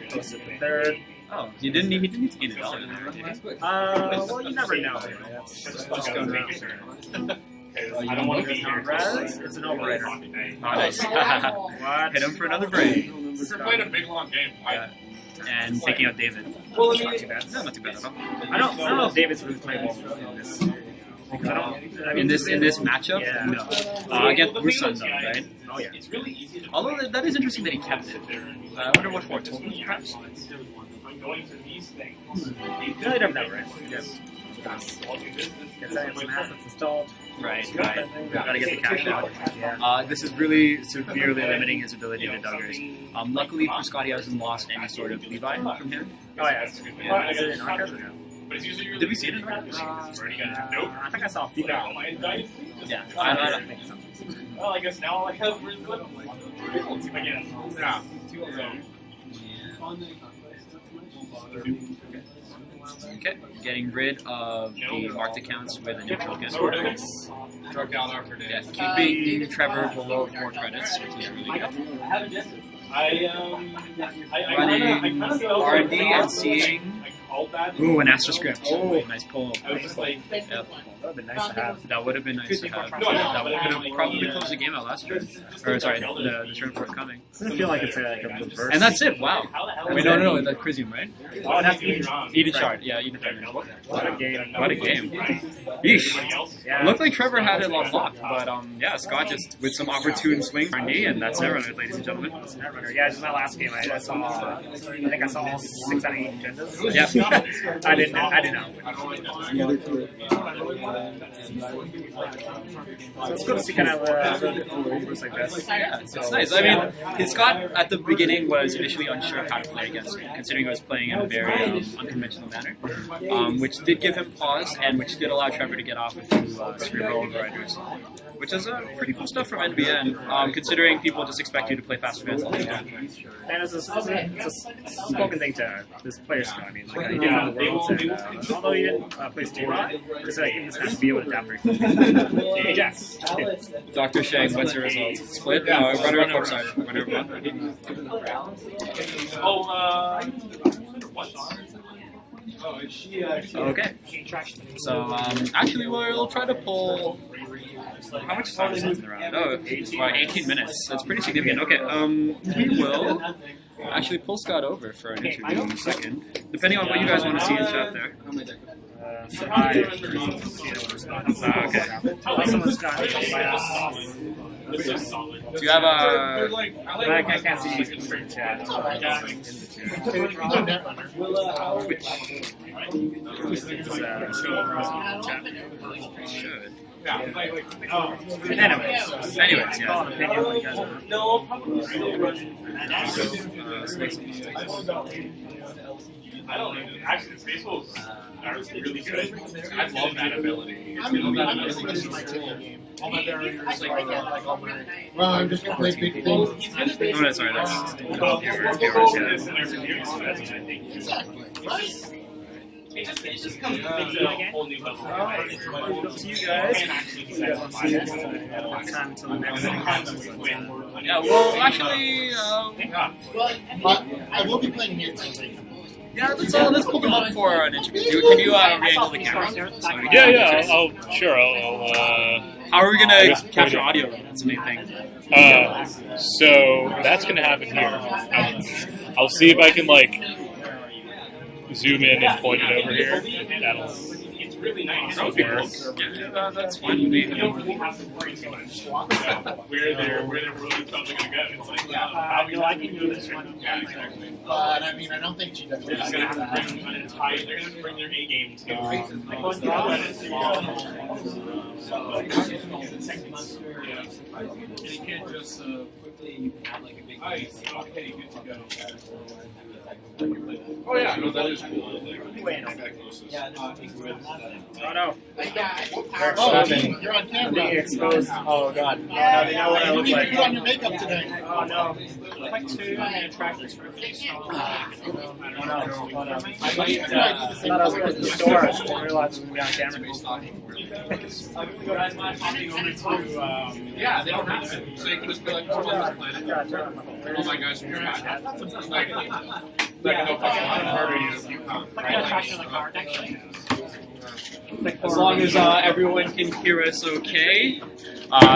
Close to third. Oh, he didn't need to gain $1 did he? Well, you never know. Just going around. I don't want to be here. It's an overrider. Oh, nice. Hit him for another brain. You're playing a big long game. And taking out David. Well, Not too bad. No, not too bad at all. I don't know if David's really playing well in this. In this matchup, Yeah. no. Against Rusan, though, right? Oh yeah. It's really easy to. Although that is interesting that he kept it. I wonder what for. Total, perhaps? Going to these things. You really don't know, right? Yes. Get some assets installed. Right. Gotta get the cash out. This is really severely limiting his ability to Duggers. Luckily for Scotty, hasn't lost any sort of Levi from him. Oh yeah, that's good. Yeah. Is it in Arcus or no? Did we see it in Arcus? Nope. I think I saw a female. Yeah. I don't think so. Well, I guess now I have let's see if I get it. Yeah. Okay, getting rid of the marked accounts with a neutral again. Drug down after day. Yeah, keeping Trevor below 4 credits, which is really good. Running R&D and seeing. Ooh, an Astro Script. Oh, nice pull. I was just like, yep. That would have been nice to have. That would have been nice to have. That could have probably closed the game out last turn. Or sorry, the turn for it coming. Doesn't feel like it's like a reverse. And that's it. Wow. Wait, no, that's Crisium, right? oh, that's Even Shard. Yeah, even Shard. What a game. What a game. Yeesh. Yeah. Looked like Trevor had it all blocked, but yeah, Scott just with some opportune swing for knee, and that's Netrunner, ladies and gentlemen. Netrunner. Yeah, just my last game. I saw. I think I saw all 6 out of 8 agendas. Yeah. I didn't know. So it's good to see kind of overs like this. Yeah, it's nice. I mean, Scott at the beginning was initially unsure how to play against it, considering he was playing in a very unconventional manner, which did give him pause, and which did allow Trevor to get off a few cerebral overriders, which is pretty cool stuff from NBN, considering people just expect you to play fast advance all the time. And it's a spoken thing to this player skill. I mean, like, he did on the worlds, and although he didn't play too well, it's like he just has to be able to adapt very quickly. Hey, Jack. Dr. Shang, what's your results? Split? No, runner up, sorry. Runner up. Okay. So, actually, we'll try to pull. How much time is left in the round? Oh, 18 minutes. That's pretty significant. Okay, we will actually pull Scott over for an interview in a second, depending on what you guys want to see in chat there. Okay. Do you have a... I can't see you in chat. Should. Anyways, yeah. no, probably I don't know. Actually, the Space Wolves are really good. I love that ability. Well, I'm just gonna play big things. Oh, no, sorry, that's... It just comes to a whole new level. see you guys. Time until the next one. Yeah, well, actually, But I will be playing here. yeah, let's pull them up for an interview. Can you re-angle the camera? Yeah, I'll How are we gonna capture audio? That's the main thing. So that's gonna happen here. I'll see if I can like zoom in and point it over here. really nice. That would be cool. Yeah, that's fine with me. You don't really have to worry too much where they're really probably going to go. It's like, I can do this one. Yeah, exactly. But I mean, I don't think GW They're just going to have to bring an entire. They're going to have to bring their A game to. And you can't just quickly have like a big ice. Okay, good to go. Oh yeah, no, that is cool. Oh no. You're on camera. Being exposed. Oh god. Yeah. They know what I You look need to like. do on your makeup today. Oh no. Like 2 and a track this Oh no. Oh no. I thought I was going to the store. I didn't realize it was going to be on camera. Guys mind hopping over to? Yeah, they don't have to. So you can just be like, oh, planet. All my guys from your back. Like, no fucking murder you if you come. As long as everyone can hear us okay.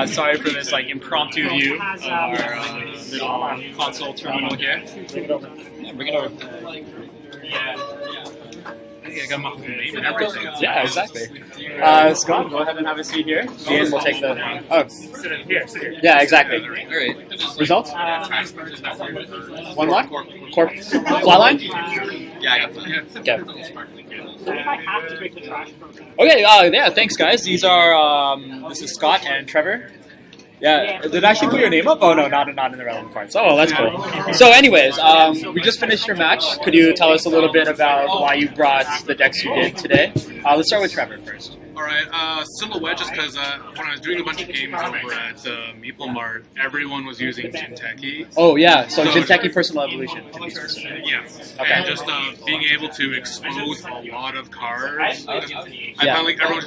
Sorry for this like impromptu view of our little console terminal here. Yeah, bring it over. I got my name and everything. Yeah, exactly. Scott, go ahead and have a seat here. Ian will take the. Oh, Sit here. yeah, exactly. All right. Results? 1-1. Corp. Flyline. Yeah, I got that. Okay. I have to break the trash program. Okay. Yeah. Thanks, guys. These are. This is Scott and Trevor. Yeah, did I actually put your name up? Oh no, not in the relevant parts. Oh, that's cool. So, anyways, we just finished your match. Could you tell us a little bit about why you brought the decks you did today? Let's start with Trevor first. Alright, Silhouette, just because when I was doing a bunch of games over at Meeple Mart, everyone was using Jinteki. Oh yeah, so Jinteki Personal Evolution. Yeah, Okay. and just being able to expose a lot of cards. I Yeah. found like everyone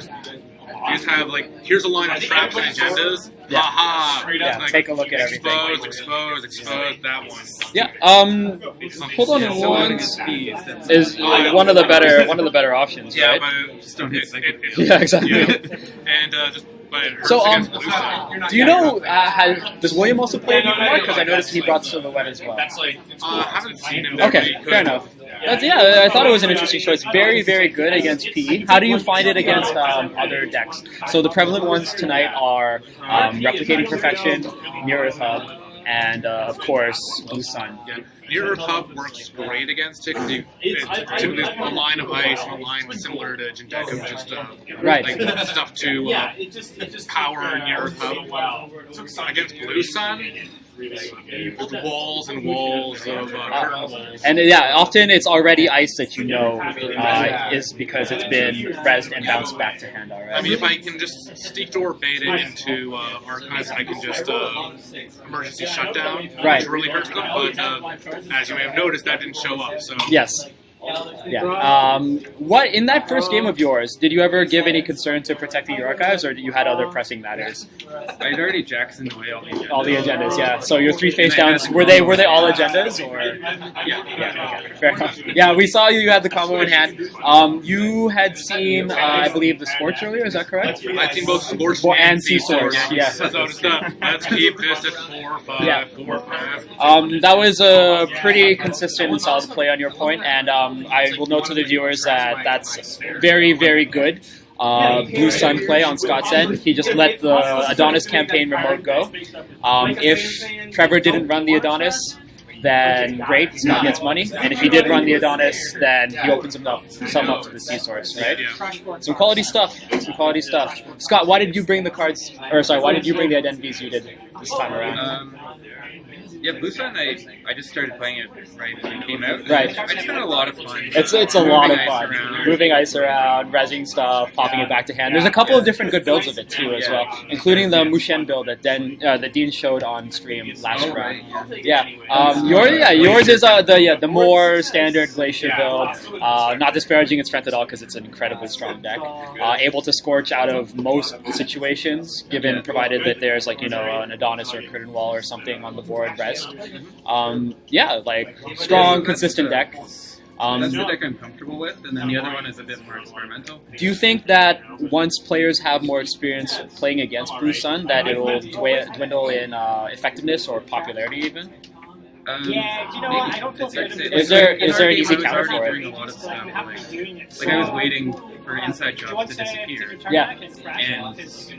just have like, here's a line of traps and agendas. Yeah. Haha. Yeah, Like, take a look at everything. Expose that one. Yeah. Hold on one. Is one of the better options, Yeah, right? but just don't hit. Yeah, exactly. And just, but it hurts So, against blue side. do you know, does William also play anymore? Because I noticed he brought Silhouette as well. Haven't seen him. Okay, fair enough. Yeah, I thought it was an interesting choice. Very, very good against PE. How do you find it against other decks? So the prevalent ones tonight are Replicating Perfection, Mirror Hub, and of course Blue Sun. Yeah. Near Earth Hub works great against it because it's typically a line of ice and a line similar to Jinteki, just Right. like stuff to power Near Earth Hub. Against Blue Sun, with walls and walls of curtain walls. And yeah, often it's already ice that you know is because it's been rezzed and bounced back to hand already. I mean, if I can just Steep Door bait it into Archives, I can just emergency shutdown, Right. which really hurts them. But as you may have noticed, that didn't show up. So Yes. Yeah. What in that first game of yours, did you ever give any concern to protecting your archives, or you had other pressing matters? I'd already Jacksoned away all the agendas. All the agendas, yeah. So your 3 face downs, were they all agendas, or? Yeah. Okay, fair enough. Yeah, we saw you had the combo in hand. You had seen, I believe, the Scorch earlier. Is that correct? I've seen both Scorch and Sea Source. Yeah. So just, let's keep this at 4-5, Yeah. 4-5. That was a pretty consistent and solid play on your point, and I will note to the viewers that that's very, very good. Blue Sun play on Scott's end. He just let the Adonis campaign remote go. If Trevor didn't run the Adonis, then great, Scott gets money. And if he did run the Adonis, then he opens himself up to the Sea Source, right? Some quality stuff. Scott, why did you bring the cards? Or sorry, why did you bring the identities you did this time around? Yeah, Blue Sun, I just started playing it right when it came out. Right. I just had a lot of fun. It's a lot of Moving ice fun. around. Moving ice around, rezzing stuff, popping it back to hand. There's a couple of different good builds of it too, as well, including the Mushen build that Dean showed on stream last round. Yeah, yours is the more standard Glacier build. Not disparaging its strength at all because it's an incredibly strong deck. Able to scorch out of most situations, provided that there's an Adonis or a Curtain Wall or something on the board rest. Strong, consistent deck. That's the deck I'm comfortable with, and then the other one is a bit more experimental. Do you think that once players have more experience playing against Blue Sun, that it will dwindle in effectiveness or popularity even? Yeah, you know, I don't feel good. Is there an easy counter for doing it? a lot of stuff. You have to be doing it. Like I was waiting for inside jobs to disappear. Yeah. And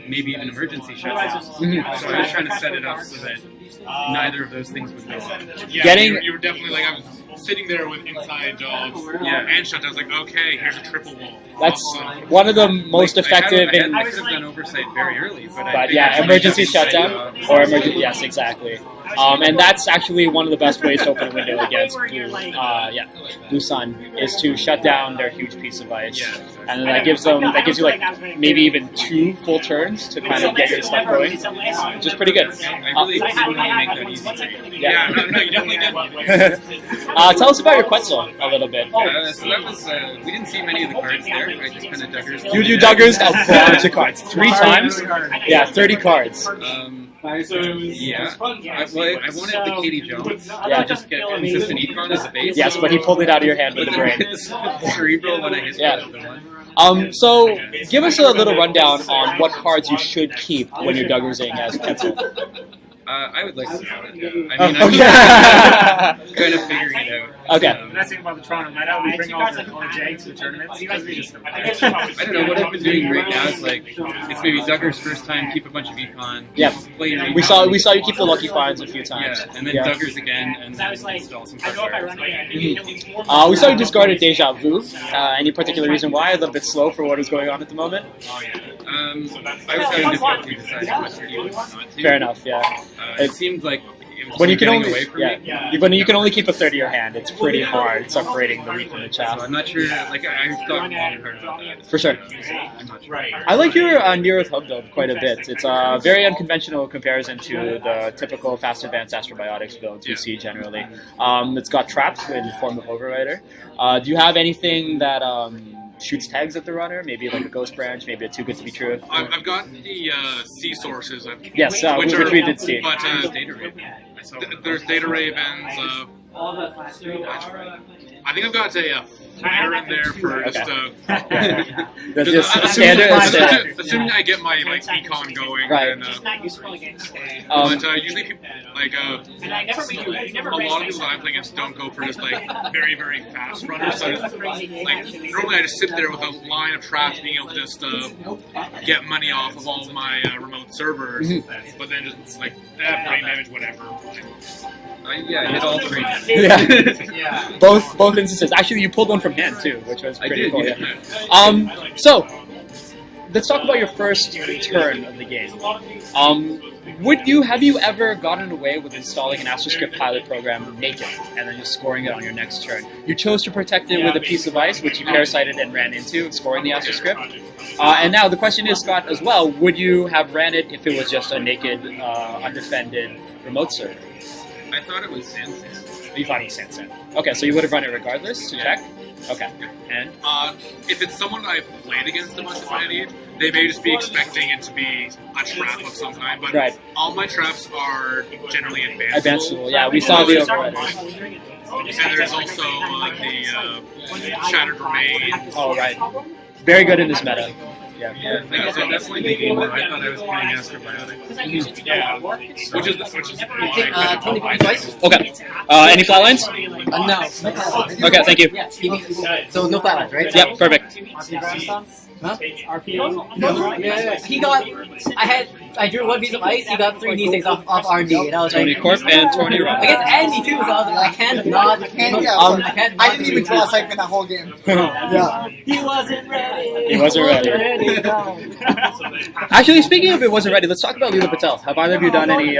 maybe even emergency shutdowns. Mhm. So I was trying to set it up so that neither of those things would go on. Yeah, Getting- you were definitely like, I was sitting there with inside jobs and shutdowns. I was like, okay, here's a triple wall. That's Awesome. one of the most effective in. I could have done oversight very early, but But yeah, emergency shutdown or emergency. Yes, exactly. And that's actually one of the best ways to open a window against Blue Sun is to shut down their huge piece of ice, and then that gives you like maybe even 2 full turns to kind of get your stuff going, which is pretty good. I really didn't want to make that easy. Yeah, no, you definitely did. Tell us about your Quetzal a little bit. So that was, we didn't see many of the cards there. I just kind of duggers. You duggers a bunch of cards 3 times. Yeah, 30 cards. Yeah. I wanted the Katie Jones. Yeah, just get consistent econ as a base. Yes, but he pulled it out of your hand with the brain. Cerebral when I hit the other one. So give us a little rundown on what cards you should keep when you're duggersing as Quetzal. I would like to know it. I mean, I'm kind of figuring it out. Okay. The nice thing about the Toronto meta, we bring all the Jags to the tournaments. You guys just I don't know, what I've been doing right now is like, it's maybe Duggar's first time, keep a bunch of econ. Yeah. Play your We saw you keep the Lucky Finds a few times. Yeah, and then Duggar's again, and then install some cards. We saw you discarded Deja Vu. Any particular reason why? A little bit slow for what is going on at the moment? I was having difficulty deciding what to keep and what not to. Fair enough, yeah. It seemed like it was when you can getting only away from me. when you can only keep a third of your hand, it's pretty hard separating the wheat from the chaff. So I'm not sure, like, I thought long and hard about that. For sure. I'm not sure. I like your Near with Hub build quite a bit. It's a very unconventional comparison to the typical fast advanced Astrobiotics builds we see generally. It's got traps in the form of Overrider. Do you have anything that shoots tags at the runner? Maybe like a Ghost Branch, maybe a Too Good to Be True? I've got the sea sources. Yes, which we did see. But Data Raven. there's Data Ravens. I think I've got a flare in there for just assuming I get my like econ going. Right. Then, but usually people like a lot of people that I'm playing against don't go for just like very very fast runners. So like normally I just sit there with a line of traps, being able to just get money off of all my remote servers, but then just like brain damage, whatever. Yeah, I hit all 3. Yeah. Both instances. Actually, you pulled one from hand too, which was pretty cool. Yeah. So let's talk about your first turn of the game. Have you ever gotten away with installing an AstroScript pilot program naked and then just scoring it on your next turn? You chose to protect it with a piece of ice, which you parasited and ran into, scoring the AstroScript. And now the question is, Scott, as well, would you have ran it if it was just a naked, undefended remote server? I thought it was Sansan. You thought it was Sansan. Okay, so you would have run it regardless to check? Okay. And? If it's someone I played against a bunch of age, they may just be expecting it to be a trap of some kind, but all my traps are generally advanceable. Advanceable, yeah, we saw the overriders. And there's also the Shattered Remain. Oh, right. Very good in this meta. Yeah. So that's like the game where I thought I was playing Astrobiotics. Yeah. Which is I think 20 twice. Okay. Any flatlines? No. Okay, thank you. So no flatlines, right? Yep, perfect. Huh? Yeah. He got. I drew 1 piece of ice. He got 3 D6 off R&D, and I was Tony like, Corp and Tony Rock. I guess Andy too. So I was like, I can't not. I didn't even draw a segment that whole game. Yeah. He wasn't ready. He wasn't ready. Actually, speaking of it wasn't ready, let's talk about LEELA Patel. Have either of you done any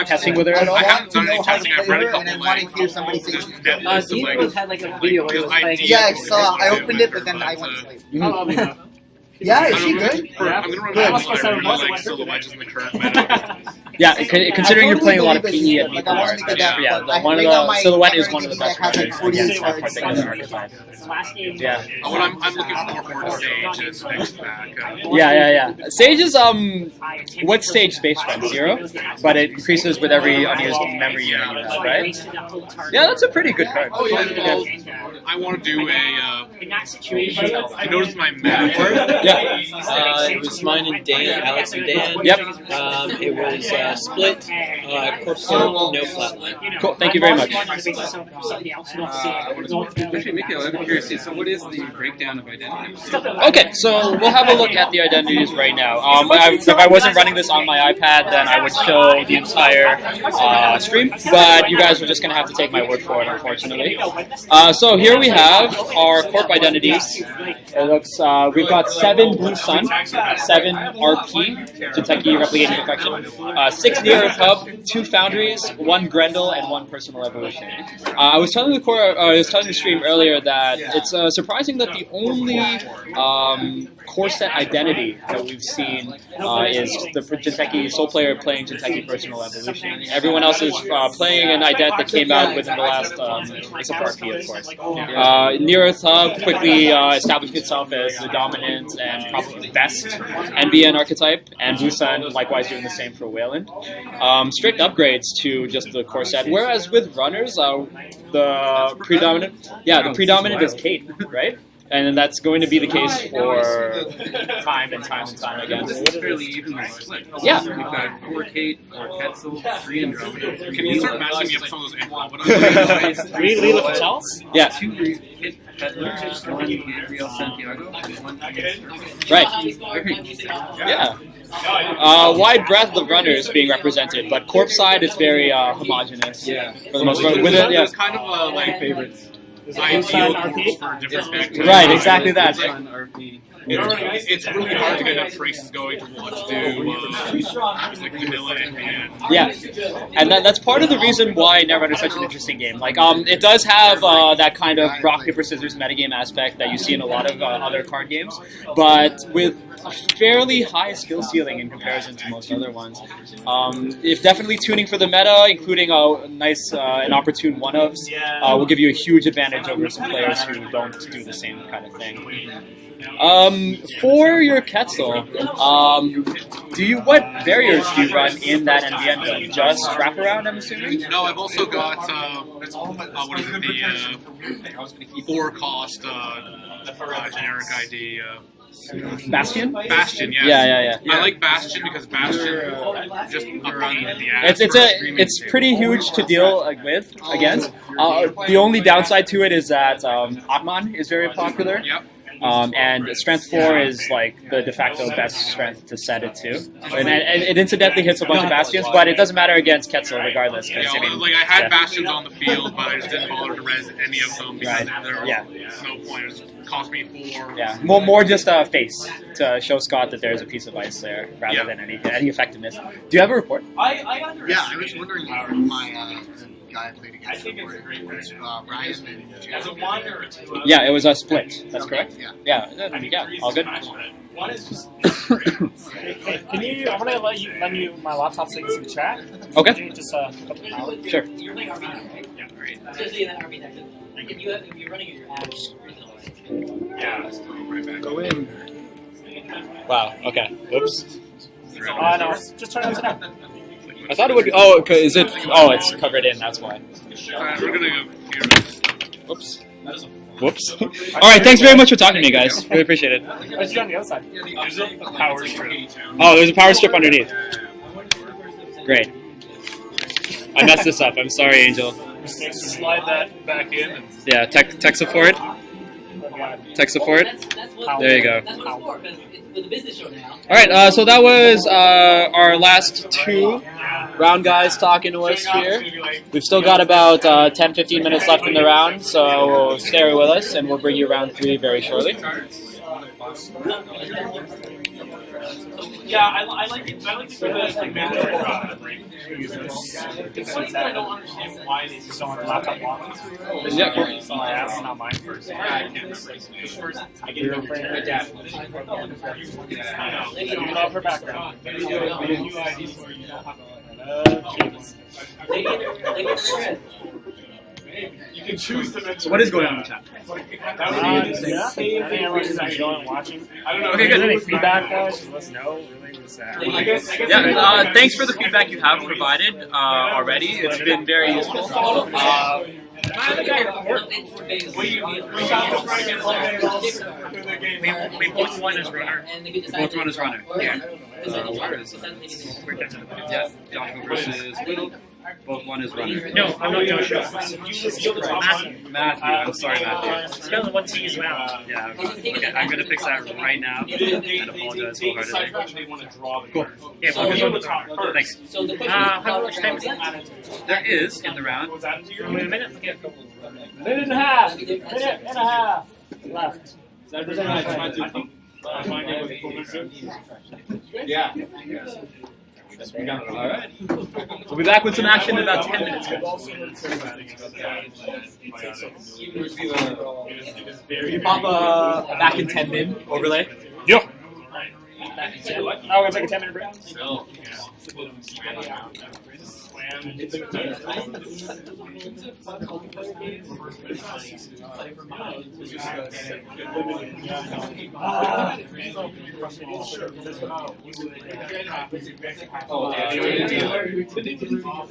testing with her at all? I haven't done any testing. I've read a couple and I wanted to hear somebody say He had like a video where he was playing. yeah, I saw. I opened it, but then I went to sleep. Yeah, is she good? I'm gonna run I really like Silhouette just in the current meta. Yeah, considering you're playing a lot of PE and Meeple cards, one of the Silhouette is one of the best cards against that particular archetype. Yeah. What I'm looking more forward to Sage is next pack. Yeah. Sage is what stage base run? 0, but it increases with every unused memory unit you have, right? Yeah, that's a pretty good card. Oh yeah. I want to do a. In that situation, I noticed my map. Yeah. It was mine and Dan, Alex and Dan. Yep. It was split, corpse kill, no flatline. Cool. Thank you very much. Actually, Mickey, I'm curious. So, what is the breakdown of identities? Okay, so we'll have a look at the identities right now. If I wasn't running this on my iPad, then I would show the entire stream, but you guys are just going to have to take my word for it, unfortunately. So here we have our corp identities. It looks, we've got 7 Blue Sun, 7 RP, Kentucky Replicating Perfection, 6 Near Earth Hub, 2 Foundries, 1 Grendel, and 1 Personal Evolution. I was telling the stream earlier that it's surprising that the only core set identity that we've seen is the Kentucky Soul Player playing Kentucky Personal Evolution. Everyone else is playing an ident that came out within the last, except for RP, of course. Near Earth Hub quickly established itself as the dominant and probably best NBN archetype, and Blue Sun likewise doing the same for Wayland. Strict upgrades to just the core set, whereas with runners, the predominant is Kate, right? And that's going to be the case for time and time again. This is fairly evenly split. Yeah. We've got 4 Kate, 4 QUETZAL, 3 Andromeda. Can you start matching me up some of those Andromeda? 3 LEELA Fatales? Yeah. 2 Kit Peddlers, 1 Gabriel Santiago, 1 Right. Yeah. Wide breadth of runners being represented, but corp side is very homogenous. Yeah. For the most part. With it, yeah. There's kind of like favorites. Ideal for different deck. Right, exactly that. It's really hard to get enough traces going to want to do like vanilla and yeah, and that's part of the reason why Netrunner is such an interesting game. Like, it does have that kind of rock paper scissors metagame aspect that you see in a lot of other card games, but with a fairly high skill ceiling in comparison to most other ones. If definitely tuning for the meta, including a nice and opportune one-ofs, will give you a huge advantage over some players who don't do the same kind of thing. For your QUETZAL, what barriers do you run in that NBN build? Just wraparound, I'm assuming? No, I've also got what is it, the 4-cost generic ID. Bastion? Bastion, yes. Yeah. I like Bastion because Bastion just a pain in the ass. It's pretty huge to deal with against. The only downside to it is that Atman is very popular. Yep. And strength 4 is like the de facto best strength to set it to, and it incidentally hits a bunch of bastions, but it doesn't matter against QUETZAL regardless. Yeah, I had bastions on the field, but I just didn't bother to res any of them because there was no point. It cost me 4. Yeah, more just a face to show Scott that there's a piece of ice there rather than any effectiveness. Do you have a report? I was wondering if my guy I played against was Ryan and Jim. Yeah, it was a split. That's correct. Yeah, all good. Hey, can you? I'm gonna lend you my laptop so you can see the chat. Okay. Just a couple of hours. Sure. You're playing RP now, right? Yeah, right. Especially in that RP deck. If you're running your ads, Go in. Wow. Okay. Oops. No, just turn it down. I thought it would. Oh, is it? Oh, it's covered in. That's why. We're gonna go here. Whoops. Whoops. All right. Thanks very much for talking to me, guys. Really appreciate it. What's on the other side? There's a power strip. Oh, there's a power strip underneath. Great. I messed this up. I'm sorry, Angel. Slide that back in. And yeah. Tech support. Tech support. There you go. All right, so that was our last 2 round guys talking to us here. We've still got about 10-15 minutes left in the round, so stay with us, and we'll bring you round 3 very shortly. Yeah, I like it. I like the I don't understand why they just don't want the laptop on. Yeah. So I asked, not mine first. I get it over my dad. You love her background. You can choose to mention. So what is going on in the chat? I think everyone's enjoying watching. I don't know. Okay, good. Any feedback, guys? Let us know. Thanks for the feedback you have provided already. It's been very useful. We both won as runner. Both run as runner. Yeah. Yeah. Joshua versus Will. Both won as runner. No, I'm not Joshua. Matthew. I'm sorry, Matthew. Spell the one T as well. Yeah. Okay, I'm gonna fix that right now. And apologize wholeheartedly. Cool. Yeah, focus on the top. Thanks. How much time is left? There is in the round. Wait a minute. Okay. Minute and a half. Minute and a half left. Yeah. All right. We'll be back with some action in about 10 minutes. Can you pop a back in 10 min overlay? Yeah. Oh, it's like a 10-minute break.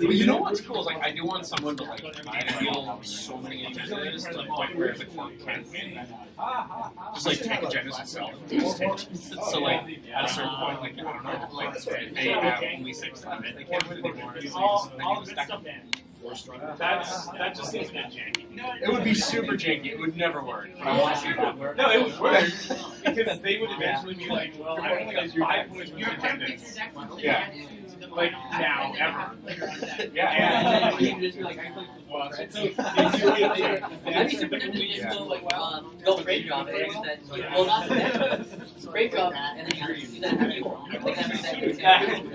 You know what's cool is like I do want someone to like feel so many agendas to the point where the court can't just like take agendas itself. So like at a certain point, like I don't know, like they have only 6 left. They can't win anymore. All the good stuff, man. That just seems a bit janky. It would be super janky. It would never work. I want to see that work. No, it would work because they would eventually be like, well, I only got 5 points with attendance. Yeah. Like now, ever. Yeah. Go break job. Well, not break job, and then you do that anymore.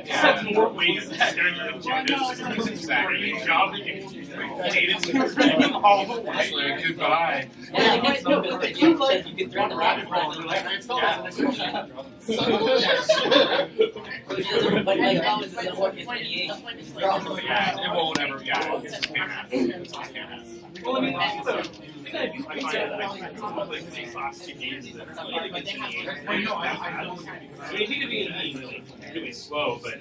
That's more ways that they're doing agendas. Exactly. Job that you all the way. Goodbye. You can threaten the rabbit hole. But like, that was the work is 28. Yeah, it won't ever. Yeah, it just can't happen. Well, I mean, also, I like these last 2 games that are like, they need to be really slow, but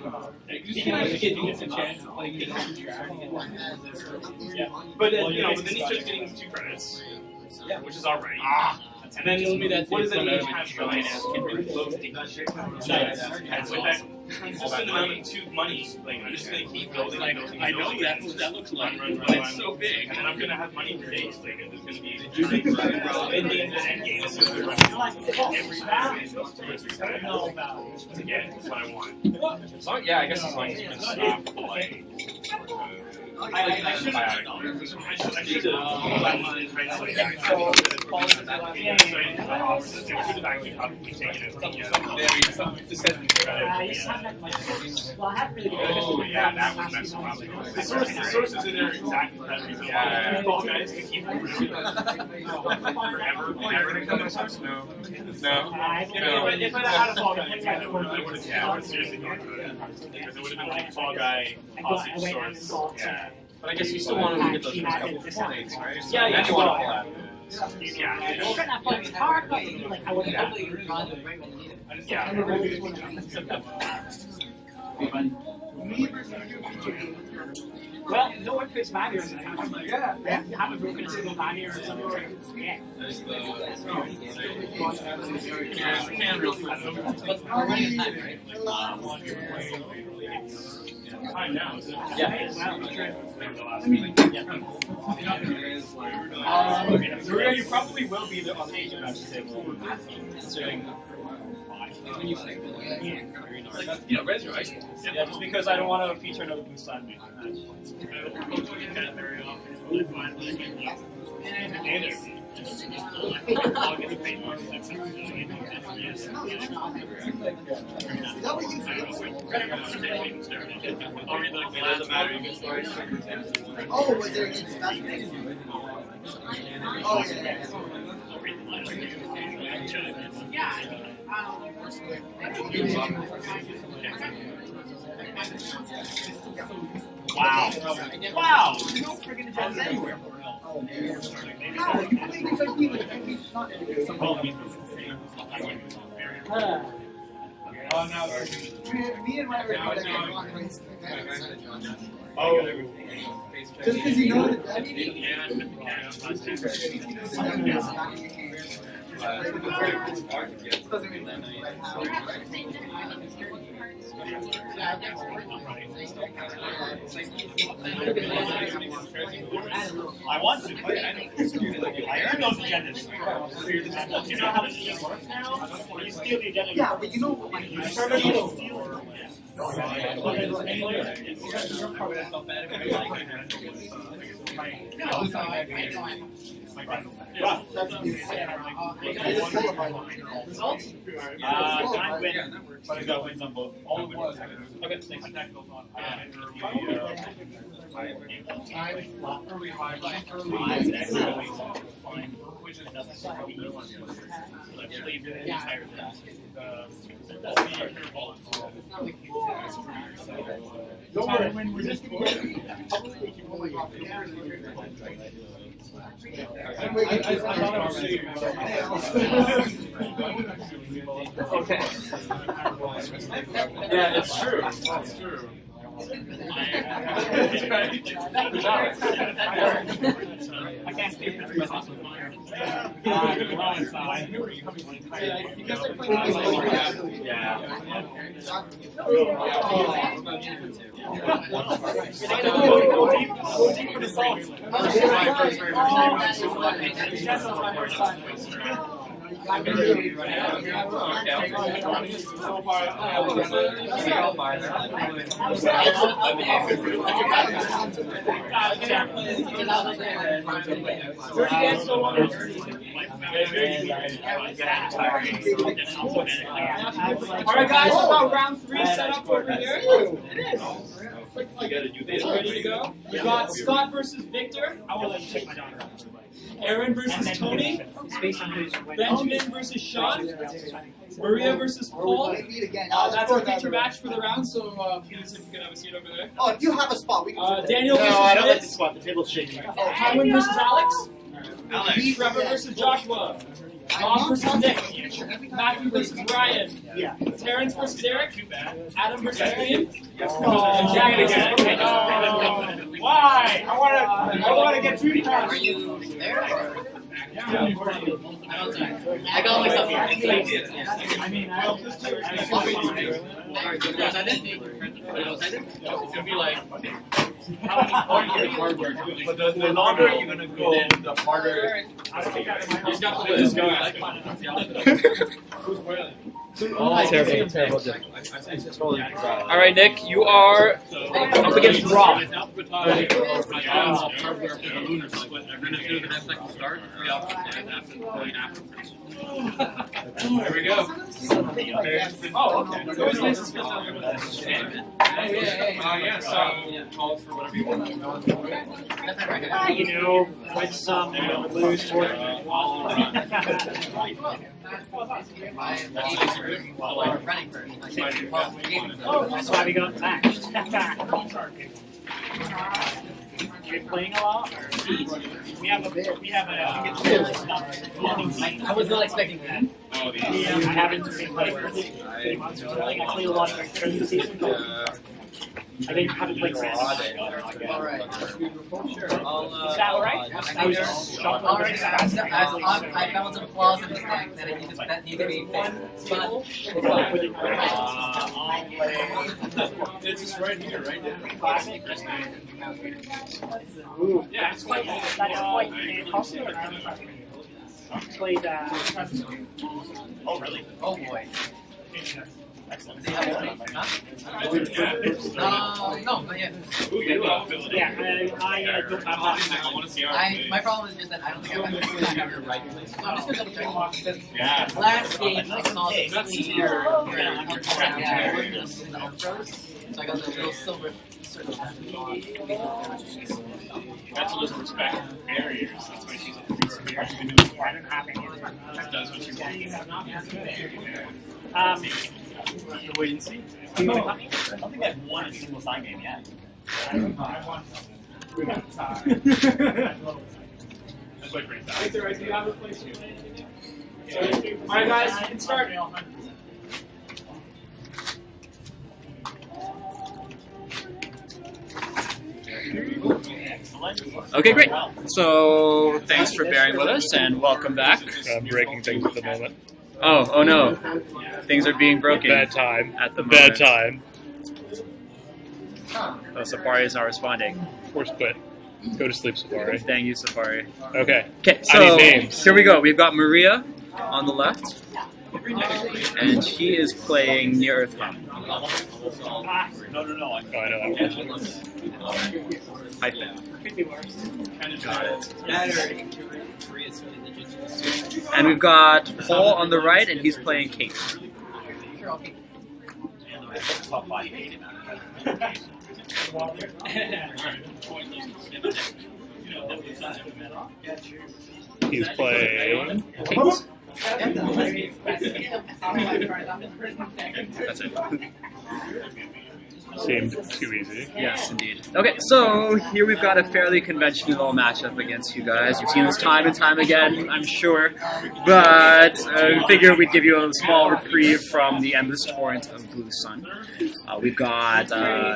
you can actually get a chance to play games. Yeah, but then he starts getting 2 credits, which is alright. And then what does it mean to have finance get really close to and with that consistent amount of 2 money, like I'm just gonna keep building. I know that looks like but it's so big, and then I'm gonna have money for days. Like it's gonna be ending the end game. So every to get what I want. So yeah, I guess as long as you can stop like. I should have. Oh yeah, that was messed up. The source is in there exactly for that reason. Yeah. Fall Guys can keep it forever. No. If I had a Fall Guys, I would have seriously gone to it. Because it would have been like Fall Guy, Aussie source. Yeah. But I guess you still want to get those first couple of points, right? Yeah, Yeah, you want to pull out. Well, no one fits barriers. Yeah. Haven't broken a single barrier or something. Yeah. Time now, is it? Yeah. You probably will be on the age of match table. Considering Red's right. Yeah, just because I don't want to feature another Blue Sun match. Oh, was there Wow. Wow. No freaking agenda anywhere. Oh, now Me and my now it's Oh. Just because you know that. I want to. I earned those agendas. Do you know how the system works now? You steal the agenda. Yeah, but you know what? Like, you start to steal. Results? 9 wins, but I got wins on both. All the wins. Okay, thanks. Don't worry, we're just going to Okay. Yeah, it's true. It's true. I can't speak for myself. Alright guys, so about round 3 set up over here. It is. Ready to go? We got Scott versus Victor. I will let you take my daughter. Aaron versus Tony. Benjamin versus Sean. Maria versus Paul. That's our feature match for the round, so please if you could have a seat over there. Oh, if you have a spot, we can. Daniel versus I don't like the Liz. spot. The table's shaking. Hyman versus Alex. Trevor versus Joshua. Bob versus Nick. Matthew versus Ryan. Yeah. Terrence versus Eric. Adam versus Ian. And Jack again. Why? I want to get 2 cards. Are you there? I got myself here. I mean, I don't. It's gonna be like But the longer you're gonna go, the harder. he's got the list going. Terrible. All right, Nick, you are up against Rob. There we go. Oh, okay. So it's nice to split up with that. Yeah, so call for whatever you want. You know, with some lose for that's why we got matched. You're playing a lot? Or? We have a I was not expecting that. I haven't been playing for 3 months or something. I played a lot during the season. I didn't have to play Chris. Alright. Sure. Is that alright? I was just shocked. Alright, I found some flaws in this deck that need to be fixed. But It's just right here, right there. Yeah, it's quite fantastic. Played. Oh, really? oh boy. Excellent. Do you have one? Huh? No, not yet. Yeah, I don't have My problem is just that I don't think I have it right. So I'm just gonna double check. Because Yeah. last game I saw the sleeve here in the ultras. So I got the little silver circle. That's doesn't respect barriers. That's why she's a free spirit. I don't have any. She does what she wants. Wait and see. I don't think I've won a single side game yet. That's like great. Victor, do you have a place? Alright guys, you can start. Okay, great. So thanks for bearing with us and welcome back. I'm breaking things at the moment. Oh no. Things are being broken. Bad time. At the moment. Bad time. Oh, Safari is not responding. Force quit. Go to sleep, Safari. Thank you, Safari. Okay. Okay, I so need names. here we go. We've got Maria on the left, and she is playing Near Earth Hub. No. Oh, I know that one. Hyphen. Could be worse. Got it. And we've got Paul on the right, and he's playing Kate. He's playing Kate. That's it. Seemed too easy. Yes, indeed. Okay, so here we've got a fairly conventional matchup against you guys. You've seen this time and time again, I'm sure. But we figured we'd give you a small reprieve from the endless torrent of Blue Sun. We've got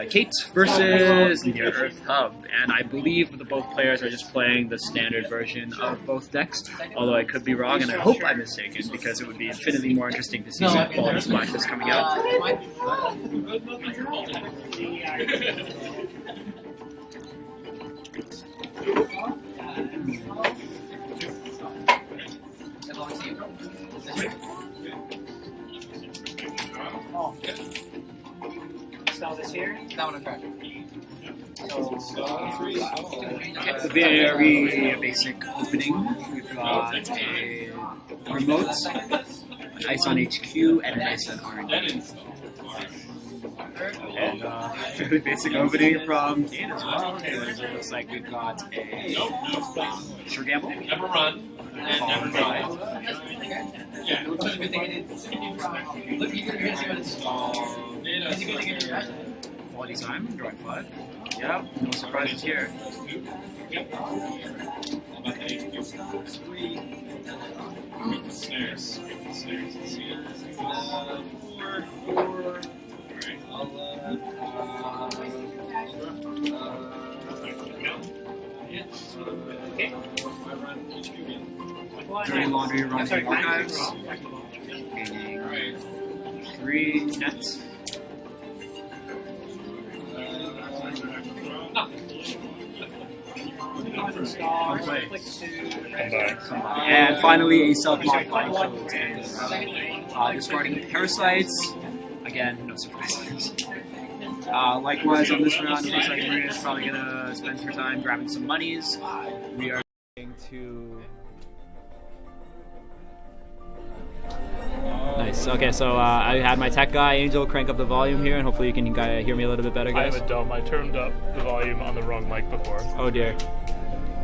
Kate versus Near Earth Hub, and I believe that both players are just playing the standard version of both decks, although I could be wrong, and I hope I'm mistaken, because it would be infinitely more interesting to see some quality splashes coming out. Spell this here. That one I'm trying. Very basic opening. We've got a remote, an ice on HQ, and an ice on R&D. And fairly basic opening from Kate as well. It looks like we've got a sure gamble. Never run. And never die. Yeah. Look, you're gonna see what it's. Is it good to get your best? Quality time, drawing 5. Yeah, no surprises here. Snares. Dirty laundry running archives. Gaining 3 nets. And finally, a self-modifying code and discarding parasites. Again, no surprises. Likewise, on this round, it looks like Maria's probably going to spend her time grabbing some monies. We are going to... Nice. Okay, so I had my tech guy, Angel, crank up the volume here, and hopefully you can hear me a little bit better, guys. I have a dome. I turned up the volume on the wrong mic before. Oh, dear.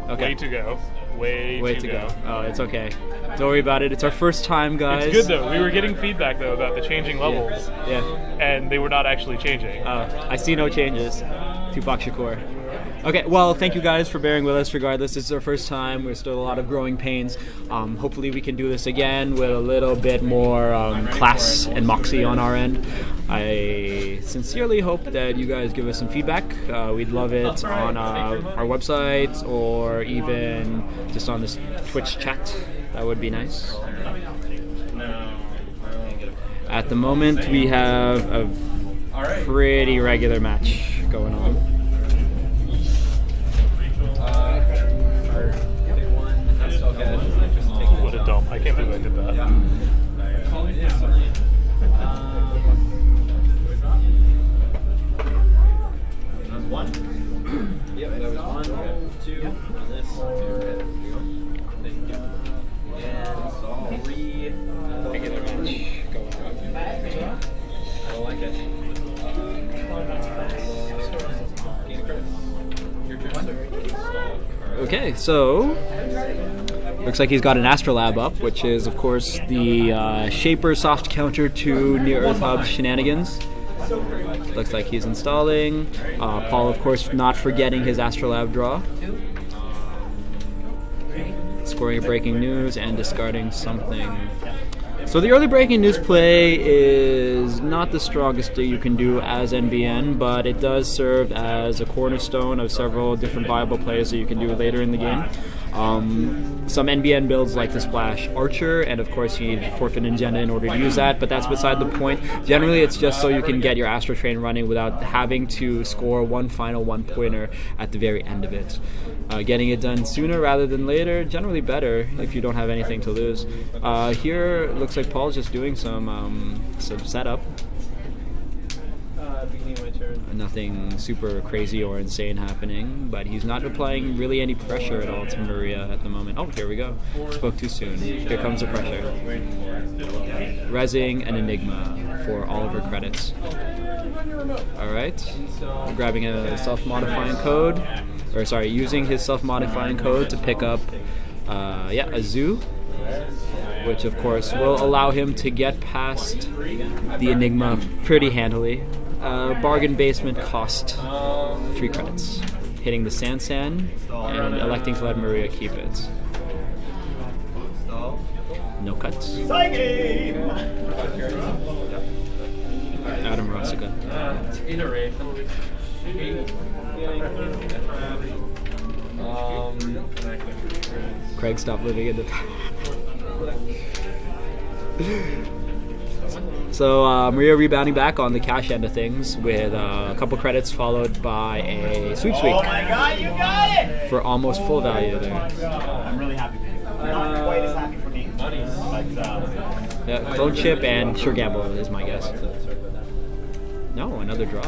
Okay. Way to go. Way to go. Oh, it's okay. Don't worry about it. It's our first time, guys. It's good, though. We were getting feedback, though, about the changing levels. Yeah. And they were not actually changing. I see no changes. Tupac Shakur. Okay, well, thank you guys for bearing with us regardless. This is our first time. There's still a lot of growing pains. Hopefully we can do this again with a little bit more class and moxie on our end. I sincerely hope that you guys give us some feedback. We'd love it on our website or even just on this Twitch chat. That would be nice. At the moment, we have a pretty regular match going on. What a dump. I can't believe I did that. One. Yep, that was 1, 2 on this. 2. And 3. Regular match going on. I don't like it. Okay, so looks like he's got an Astrolab up, which is, of course, the Shaper soft counter to Near Earth Hub shenanigans. Looks like he's installing. Paul, of course, not forgetting his Astrolab draw. Scoring a breaking news and discarding something. So the early breaking news play is not the strongest that you can do as NBN, but it does serve as a cornerstone of several different viable plays that you can do later in the game. Some NBN builds like to splash Archer, and of course you need Forfeit Agenda in order to use that, but that's beside the point. Generally it's just so you can get your Astro Train running without having to score one final one-pointer at the very end of it. Getting it done sooner rather than later, generally better if you don't have anything to lose. Here it looks like Paul's just doing some setup. Nothing super crazy or insane happening, but he's not applying really any pressure at all to Maria at the moment. Oh, here we go. Spoke too soon. Here comes the pressure. Rezzing an Enigma for all of her credits. Alright. Grabbing a self-modifying code. Or sorry, using his self-modifying code to pick up a zoo, which of course will allow him to get past the Enigma pretty handily. Bargain basement cost 3 credits. Hitting the Sansan and electing to let Maria keep it. No cuts. Adam Rossica. Craig, stop living in the past. So Maria rebounding back on the cash end of things with a couple credits followed by a sweep sweep. Oh my god, you got it! For almost full value there. I'm really happy for you. Not quite as happy for me. But, yeah, Clone Chip and Sure Gamble is my guess. No, another draw.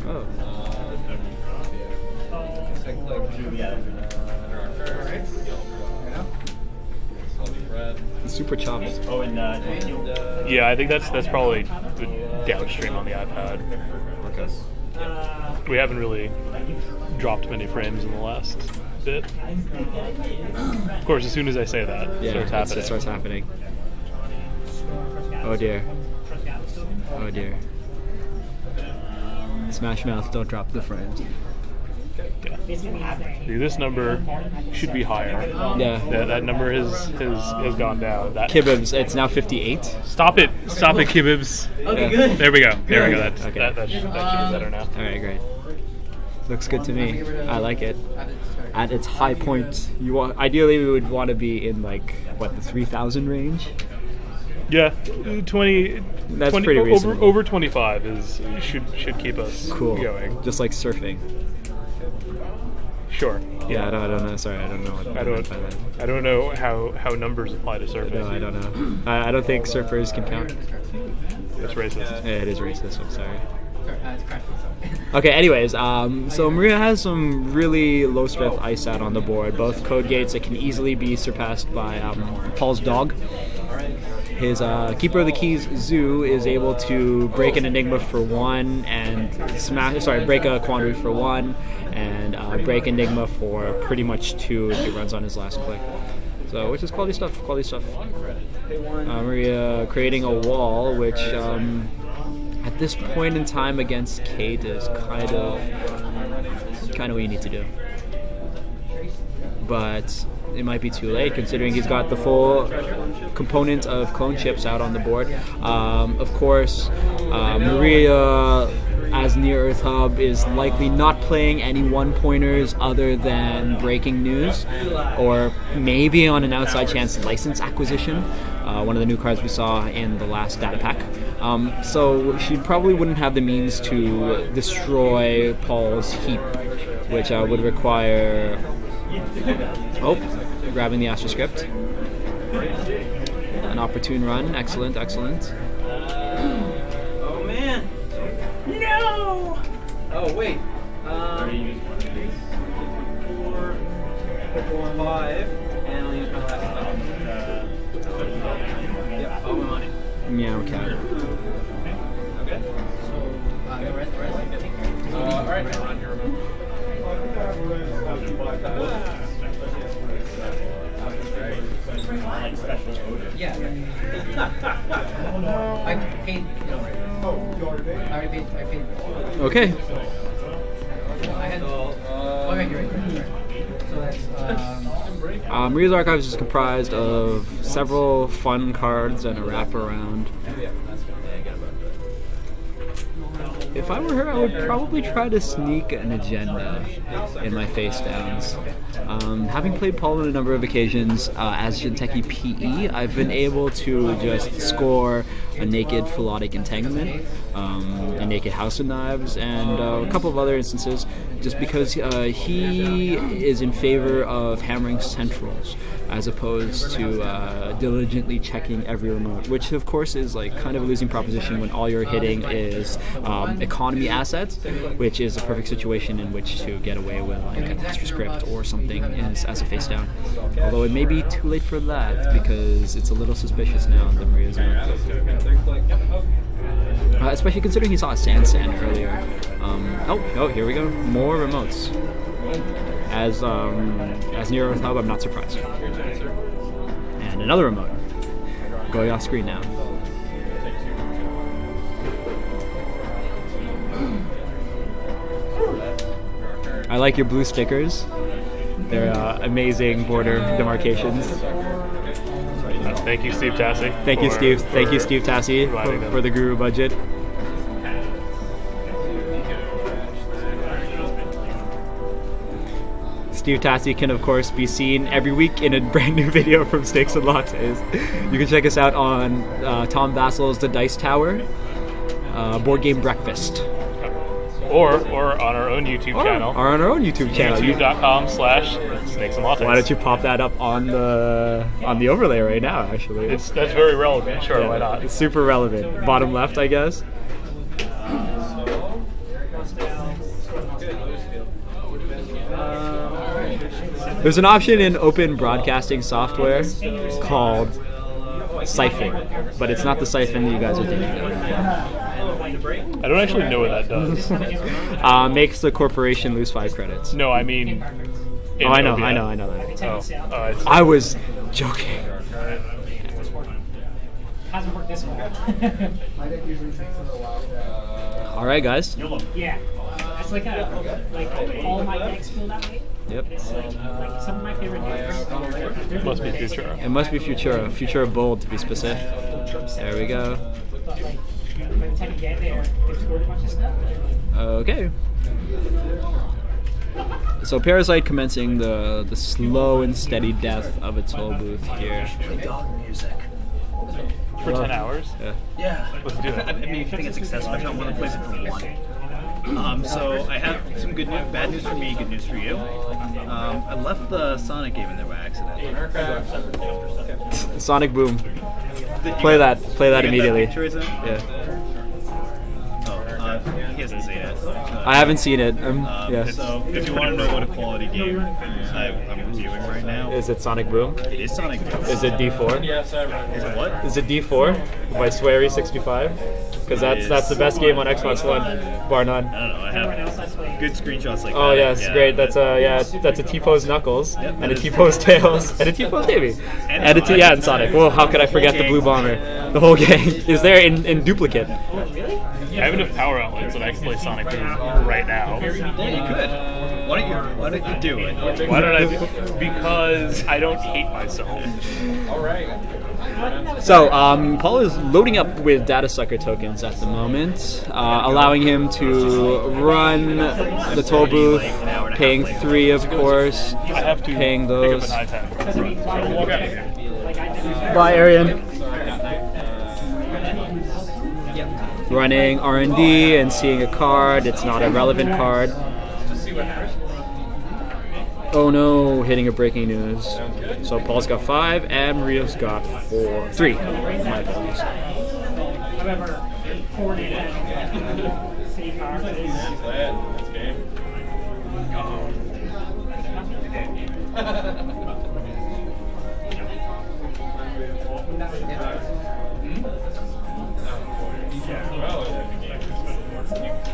Oh. Super chopped. Yeah, I think that's probably the downstream on the iPad. Okay. We haven't really dropped many frames in the last bit. Of course, as soon as I say that, it starts happening. Oh dear. Oh dear. Smash Mouth, don't drop the frames. Yeah. Dude, this number should be higher. Yeah. That number has gone down. That Kibibs, it's now 58. Stop it, Kibibs. Okay, good. There we go. There we go. Okay. That should be better now. All right, great. Looks good to me. I like it. At its high point, ideally we would want to be in like what, the 3,000 range. Yeah, 20. That's 20, pretty reasonable. Over 25 should keep us going. Just like surfing. Sure. Yeah, I don't know. Sorry, I don't know what I don't know how numbers apply to surfing. No, I don't know. I don't think surfers can count. That's racist. Yeah, it is racist. I'm sorry. Okay, anyways, so Maria has some really low strength ice out on the board, both code gates that can easily be surpassed by Paul's dog. His Keeper of the Keys Zoo is able to break an Enigma for 1 and break a Quandary for 1 and break Enigma for pretty much 2 if he runs on his last click. So, which is quality stuff, Maria creating a wall, which at this point in time against Kate is kind of what you need to do. But it might be too late considering he's got the full component of clone chips out on the board. Of course, Maria as Near Earth Hub is likely not playing any one-pointers other than Breaking News, or maybe on an outside chance License Acquisition, one of the new cards we saw in the last data pack. So she probably wouldn't have the means to destroy Paul's heap, which would require... Oh, grabbing the Astro Script. An opportune run. Excellent. Oh man! No! Oh wait. 4, 5, and I'll use my last spell. Yep, all my money. Meow cat. Okay. Alright, run your remote. Yeah. I paid. I paid. Okay. I had. Okay, you're right. So that's Maria's Archives is comprised of several fun cards and a wraparound. If I were her, I would probably try to sneak an agenda in my face downs. Having played Paul on a number of occasions as Jinteki PE, I've been able to just score a naked Philotic Entanglement, a naked House of Knives, and a couple of other instances, just because he is in favor of hammering centrals as opposed to diligently checking every remote, which of course is like kind of a losing proposition when all you're hitting is economy assets, which is a perfect situation in which to get away with like a master script or something as a face down. Although it may be too late for that because it's a little suspicious now that Maria's on. Especially considering he saw a sand earlier. Oh, here we go. More remotes. As Near Earth Hub, I'm not surprised. And another remote. Going off screen now. I like your blue stickers. They're amazing border demarcations. Thank you, Steve Tassi. Thank you, Steve Tassi, for the Guru budget. Steve Tassi can, of course, be seen every week in a brand new video from Steaks and Lattes. You can check us out on Tom Vassal's The Dice Tower, Board Game Breakfast. Or on our own YouTube channel. Or on our own YouTube channel. YouTube.com/Snakes and Lattes. Why don't you pop that up on the overlay right now, actually. That's very relevant. Sure, yeah, why not? It's super relevant. Bottom left, I guess. There's an option in open broadcasting software called Siphon, but it's not the Siphon that you guys are thinking of. I don't actually know what that does. Makes the corporation lose 5 credits. No, I mean... I know that. I was joking. Hasn't worked this well. Alright, guys. Yeah. It's like all my decks feel that way. Yep. It's like some of my favorite decks. It must be Futura. It must be Futura. Futura Bold, to be specific. There we go. By the time you get there, they've scored a bunch of stuff. Okay. So Parasite commencing the slow and steady death of its whole booth here. Dog music. For 10 hours? Yeah. Let's do it. I mean, I think it's excessive. I don't want to play it for 1. So I have some good news, bad news for me, good news for you. I left the Sonic game in there by accident. Sonic Boom. Play that immediately. Yeah. Oh, he hasn't seen it. I haven't seen it. Yeah. So if you want to know what a quality game I'm reviewing right now, is it Sonic Boom? It is Sonic Boom. Is it D4? Is it what? Is it D4 by Swery65? Because that's the best game on Xbox One, bar none. I don't know. I have good screenshots like that. Oh yes, great. That's a T-pose Knuckles and a T-pose Tails and a T-pose Davy and and Sonic. Well, how could I forget the Blue Bomber? The whole gang is there in duplicate. I have enough power outlets that I can play Sonic Boom right now. Yeah, you could. Why don't you do it? Why don't I do it? Because I don't hate myself. Alright. So, Paul is loading up with data sucker tokens at the moment, allowing him to run the toll booth, paying 3, of course, I have to paying those. Pick up an iPad. Bye, Arian. Running R&D and seeing a card. It's not a relevant card. Oh no, hitting a breaking news. So Paul's got 5 and Maria's got 3. My apologies. However, 4 data.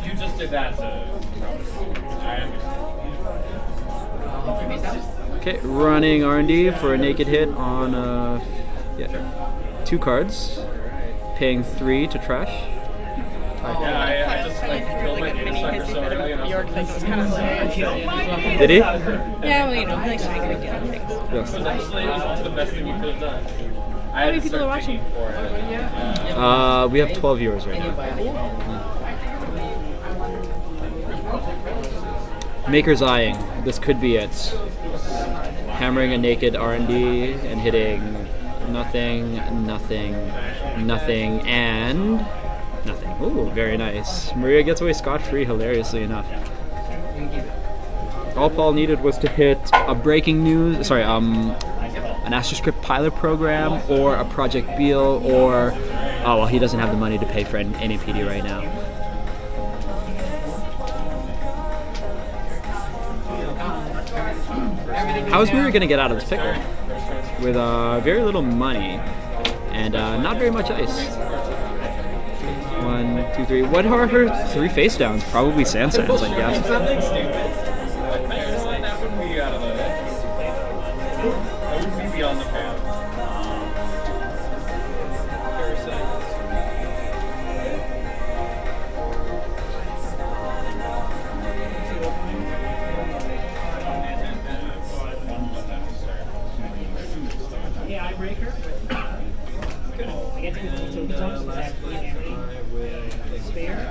You just did that to... Okay, running R&D for a naked hit on 2 cards, paying 3 to trash. Yeah, I just like feel like a mini hissy fit of a York think it was kind of hilarious. Did he? Yeah, well, you know, he likes to make a big deal of things. Yes. The best thing you could have done. How many people are watching? We have 12 viewers right now. Maker's eyeing. This could be it. Hammering a naked R&D and hitting nothing, nothing, nothing, and nothing. Ooh, very nice. Maria gets away scot-free, hilariously enough. All Paul needed was to hit a breaking news, sorry, an AstroScript pilot program, or a Project Beal, or, oh, well, he doesn't have the money to pay for an NAPD right now. How is Maria going to get out of this pickle? With very little money and not very much ice. 1, 2, 3. What are her 3 face downs? Probably Sandsans, I guess. Something stupid. That would be out of the. That would be beyond the pale. Yeah, I break her. I get to the zones that spare.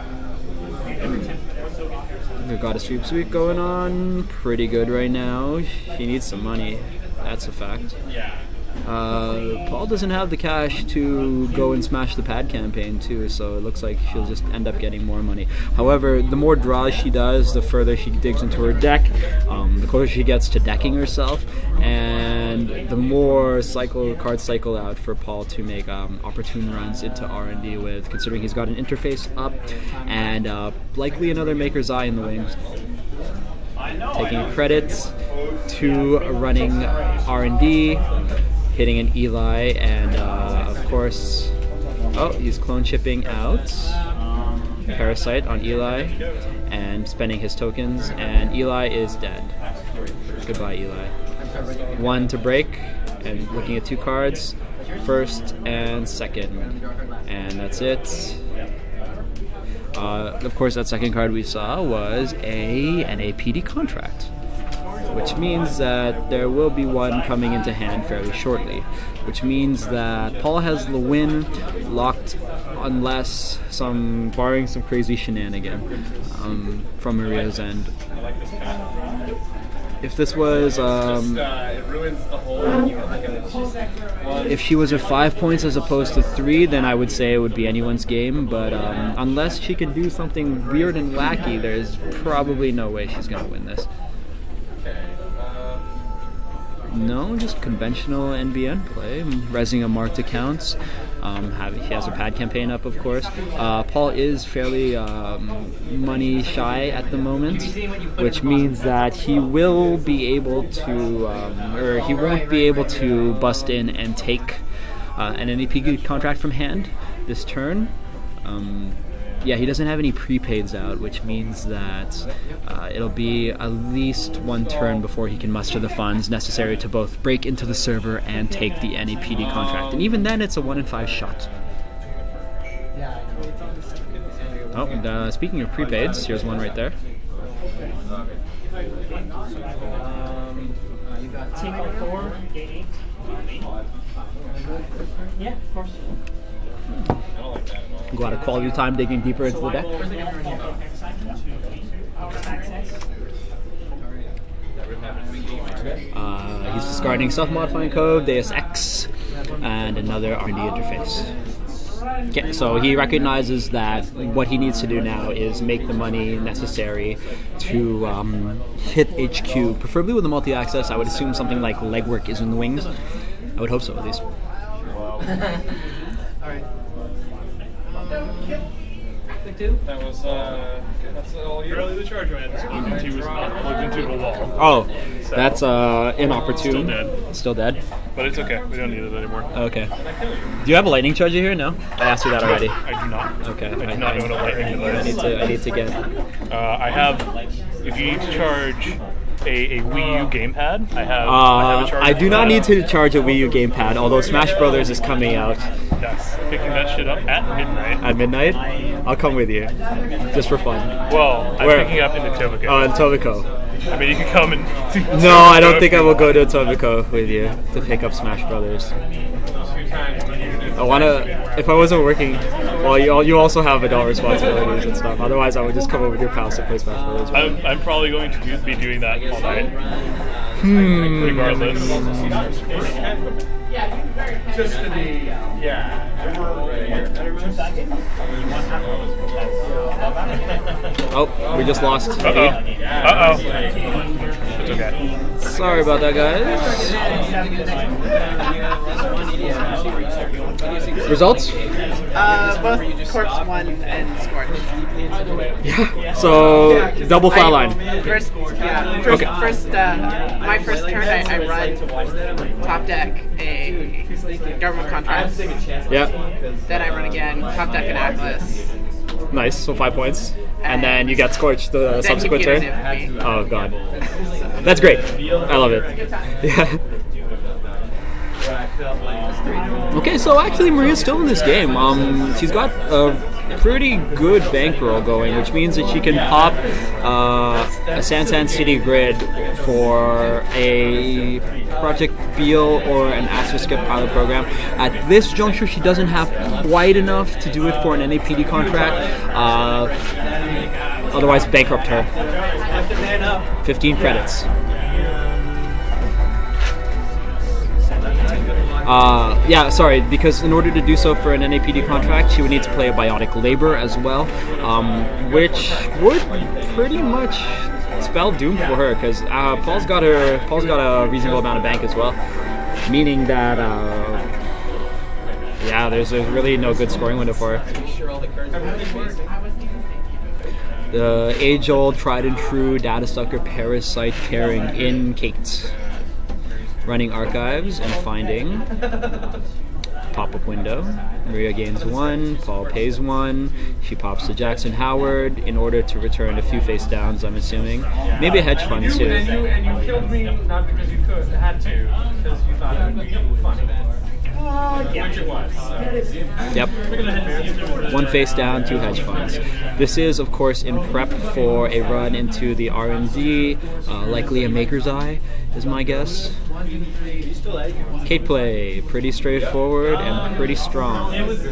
We've got a sweep going on. Pretty good right now. She needs some money. That's a fact. Paul doesn't have the cash to go and smash the pad campaign too, so it looks like she'll just end up getting more money. However, the more draws she does, the further she digs into her deck, the closer she gets to decking herself, and the more cards cycle out for Paul to make opportune runs into R&D with, considering he's got an interface up and likely another Maker's Eye in the wings. Taking credits to running R&D, hitting an Eli, and of course, oh, he's clone chipping out Parasite on Eli and spending his tokens, and Eli is dead. Goodbye, Eli. 1 to break, and looking at 2 cards, first and second, and that's it. Of course, that second card we saw was an NAPD contract, which means that there will be one coming into hand fairly shortly, which means that Paul has the win locked unless barring some crazy shenanigan from Maria's end. If this was, if she was at 5 points as opposed to 3, then I would say it would be anyone's game, but unless she can do something weird and wacky, there's probably no way she's going to win this. No, just conventional NBN play, resing a marked accounts. He has a pad campaign up, of course. Paul is fairly money shy at the moment, which means that he will be able to, or he won't be able to bust in and take an NAP contract from hand this turn. Yeah, he doesn't have any prepaids out, which means that it'll be at least 1 turn before he can muster the funds necessary to both break into the server and take the NAPD contract. And even then, it's a 1 in 5 shot. Oh, and, speaking of prepaids, here's one right there. Take 4, gain 8. Yeah, of course. Got a quality time digging deeper into the deck. He's discarding self-modifying code, Deus Ex, and another R&D interface. Okay, so he recognizes that what he needs to do now is make the money necessary to hit HQ, preferably with a multi-access. I would assume something like Legwork is in the wings. I would hope so, at least. Alright. That was, that's all you. Apparently the charger I had was not plugged into the wall. Oh, that's inopportune. Still dead. Still dead? But it's okay, we don't need it anymore. Okay. Do you have a lightning charger here? No? I asked you that already. I do not. Okay. I do not own a lightning device. I need to get... I have, if you need to charge a Wii U gamepad, I have a charger. I do not need to charge a Wii U gamepad, although Smash Brothers is coming out. Yes, picking that shit up at midnight. At midnight? I'll come with you, just for fun. Well, I'm Where? picking up in Etobicoke. Oh, in Etobicoke. I mean, you can come and... No, I don't think I will go to Etobicoke with you to pick up Smash Brothers. I wanna... If I wasn't working... Well, you also have adult responsibilities and stuff. Otherwise, I would just come over to your house to play Smash Brothers. I'm probably going to be doing that all night. Regardless. Just to be, Oh, we just lost. Uh-oh. It's okay. Sorry about that, guys. Results? Both Corpse won and scored. Yeah. So double flatline. My first turn, I run top deck a government contract. Yeah. Then I run again top deck an Atlas. Nice. So 5 points, and then you get scorched the subsequent turn. Oh god, that's great. I love it. Yeah. Okay, so actually Maria's still in this game. She's got a pretty good bankroll going, which means that she can pop a Sansan City grid for a Project Beal or an Astroskip pilot program. At this juncture, she doesn't have quite enough to do it for an NAPD contract. Otherwise, bankrupt her. 15 credits. Yeah, sorry, because in order to do so for an NAPD contract, she would need to play a Biotic Labor as well, which would pretty much spell doom for her, because Paul's got a reasonable amount of bank as well, meaning that yeah, there's really no good scoring window for her. The age-old, tried and true data sucker parasite pairing in Kate. Running archives and finding pop-up window. Maria gains 1, Paul pays 1. She pops to Jackson Howard in order to return a few face downs, I'm assuming. Maybe a hedge fund too. And you killed me not because you had to, because you thought it would be funny. Which it was. Yep. 1 face down, 2 hedge funds. This is, of course, in prep for a run into the R&D, likely a Maker's Eye, is my guess. Kate play, pretty straightforward and pretty strong. You know what's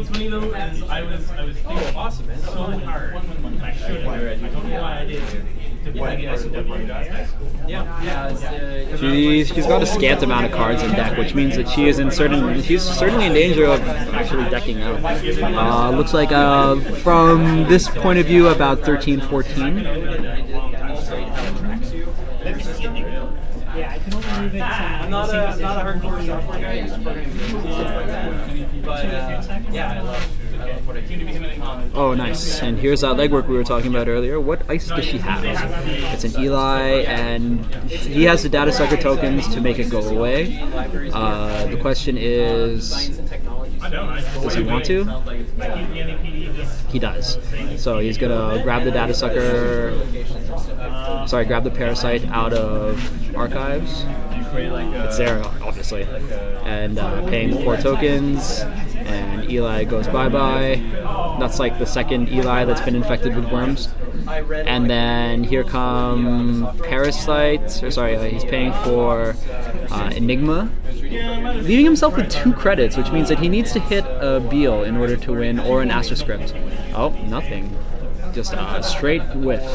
funny though is I was thinking awesome, man. So hard. I should have. I don't know why I didn't. She's got a scant amount of cards in deck, which means that she's certainly in danger of actually decking out. Looks like from this point of view about 13-14. I'm not a hardcore software guy, just programming. But yeah, I love what I do. Oh, nice. And here's that legwork we were talking about earlier. What ice does she have? It's an Eli, and he has the data sucker tokens to make it go away. The question is, does he want to? He does. So he's gonna grab the data sucker. Sorry, grab the parasite out of archives. It's there, obviously. And paying 4 tokens, and Eli goes bye-bye. That's like the second Eli that's been infected with worms. And then here come Parasite, or sorry, he's paying for Enigma, leaving himself with 2 credits, which means that he needs to hit a Beal in order to win, or an Astroscript. Oh, nothing. Just a straight whiff.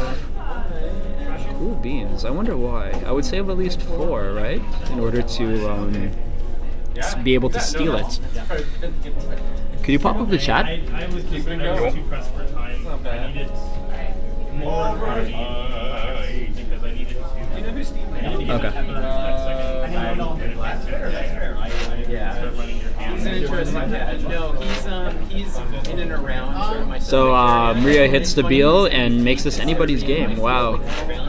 Ooh, beans. I wonder why. I would save at least 4, right? In order to be able to steal it. Could you pop up the chat? I was just going to go 2 press per time. I needed more because I needed to. You know who Steve is? Okay. He's an interesting cat. No, he's in and around. So Maria hits the Beal and makes this anybody's game. Wow.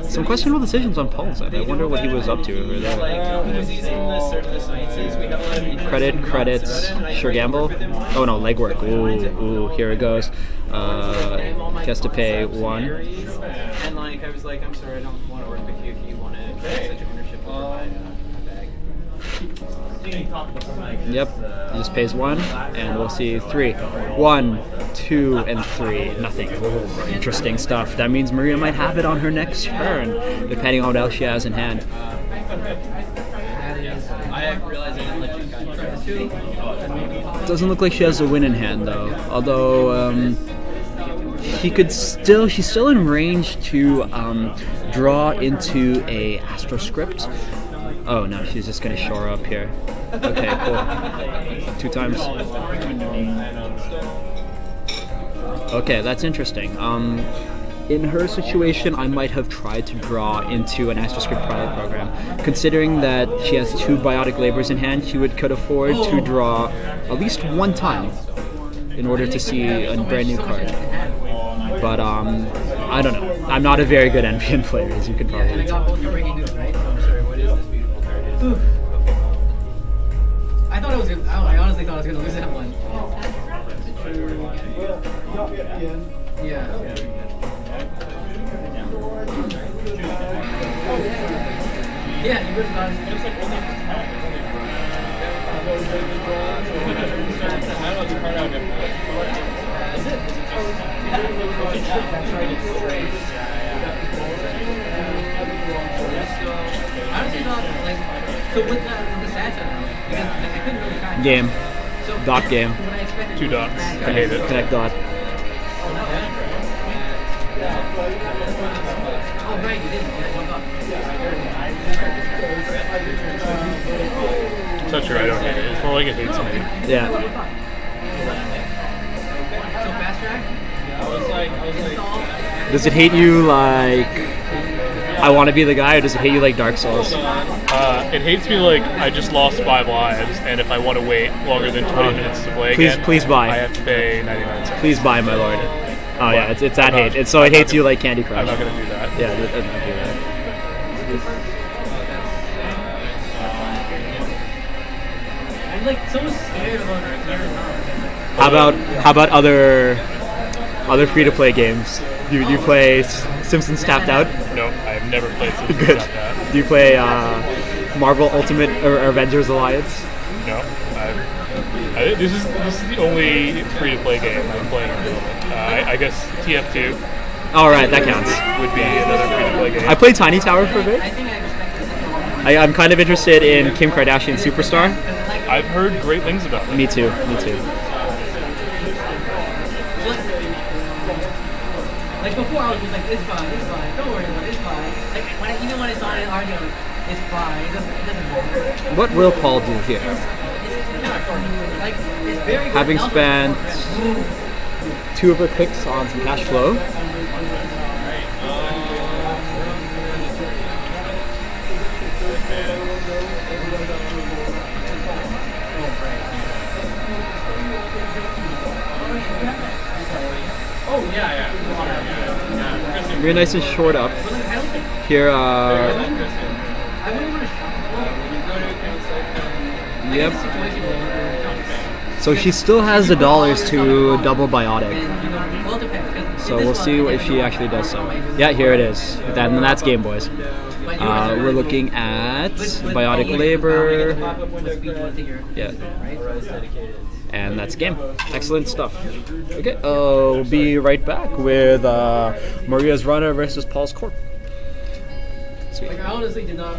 Some questionable decisions on Paul's side. I wonder what he was up to over there. Credits, sure gamble. Oh no, legwork. Ooh, here it goes. He has to pay 1. And like, I was like, I'm sorry, I don't want to work with you if you want to take such ownership over my bag. Yep, he just pays 1, and we'll see 3. 1, 2, and 3. Nothing. Oh, interesting stuff. That means Maria might have it on her next turn, depending on what else she has in hand. Doesn't look like she has a win in hand though. Although she's still in range to draw into a Astro Script. Oh no, she's just gonna shore up here. Okay, cool. 2 times. Okay, that's interesting. In her situation, I might have tried to draw into an Astro Script pilot program. Considering that she has 2 Biotic Labors in hand, she could afford to draw at least 1 time in order to see a brand new card. But I don't know. I'm not a very good NPN player, as you can probably tell. I thought it was. I honestly thought I was gonna lose that one. Yeah. Yeah, you would have honestly not like so with the stats because I couldn't really find Game. Dot game. 2 dots. I hate it. Connect dot. Oh right, you didn't. Yeah, 1 dot. It's not true, I don't hate it. It's more like it hates me. Yeah. So fast track? Does it hate you like I want to be the guy, or does it hate you like Dark Souls? It hates me like I just lost 5 lives, and if I want to wait longer than 20 minutes to play again, please buy. I have to pay 99 cents. Please buy, my lord. Oh yeah, it's that hate. So it hates you like Candy Crush. I'm not gonna do that. Yeah, I'm not do that. I'm like so scared about it. How about other free-to-play games? Do you play Simpsons Tapped Out? No, I've never played Simpsons Good. Tapped Out. Do you play Marvel Ultimate or Avengers Alliance? No, this is the only free-to-play game I'm playing at the moment. I guess TF2. All right, that counts. Would be another free-to-play game. I played Tiny Tower for a bit. I'm kind of interested in Kim Kardashian Superstar. I've heard great things about it. Me too. Like before, I was just like, it's fine, don't worry about it, it's fine. Like even when it's on an audio, it's fine. It doesn't matter. What will Paul do here? Like it's very good. Having spent 2 of her picks on some cash flow. Oh yeah. Very nice and short up. Here, yep. So she still has the dollars to double Biotic. So we'll see if she actually does so. Yeah, here it is. And that's game, boys. We're looking at Biotic Labor. Yeah. And that's game. Excellent stuff. Okay, we'll be right back with Maria's Runner versus Paul's Corp. Sweet. Like I honestly did not.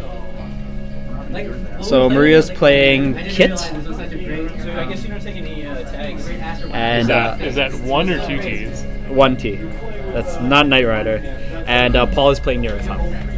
Like, so Maria's playing Kit. So I guess you don't take any tags. And is that 1 or 2 Ts? 1 T. That's not Knight Rider. And Paul is playing Netrunner.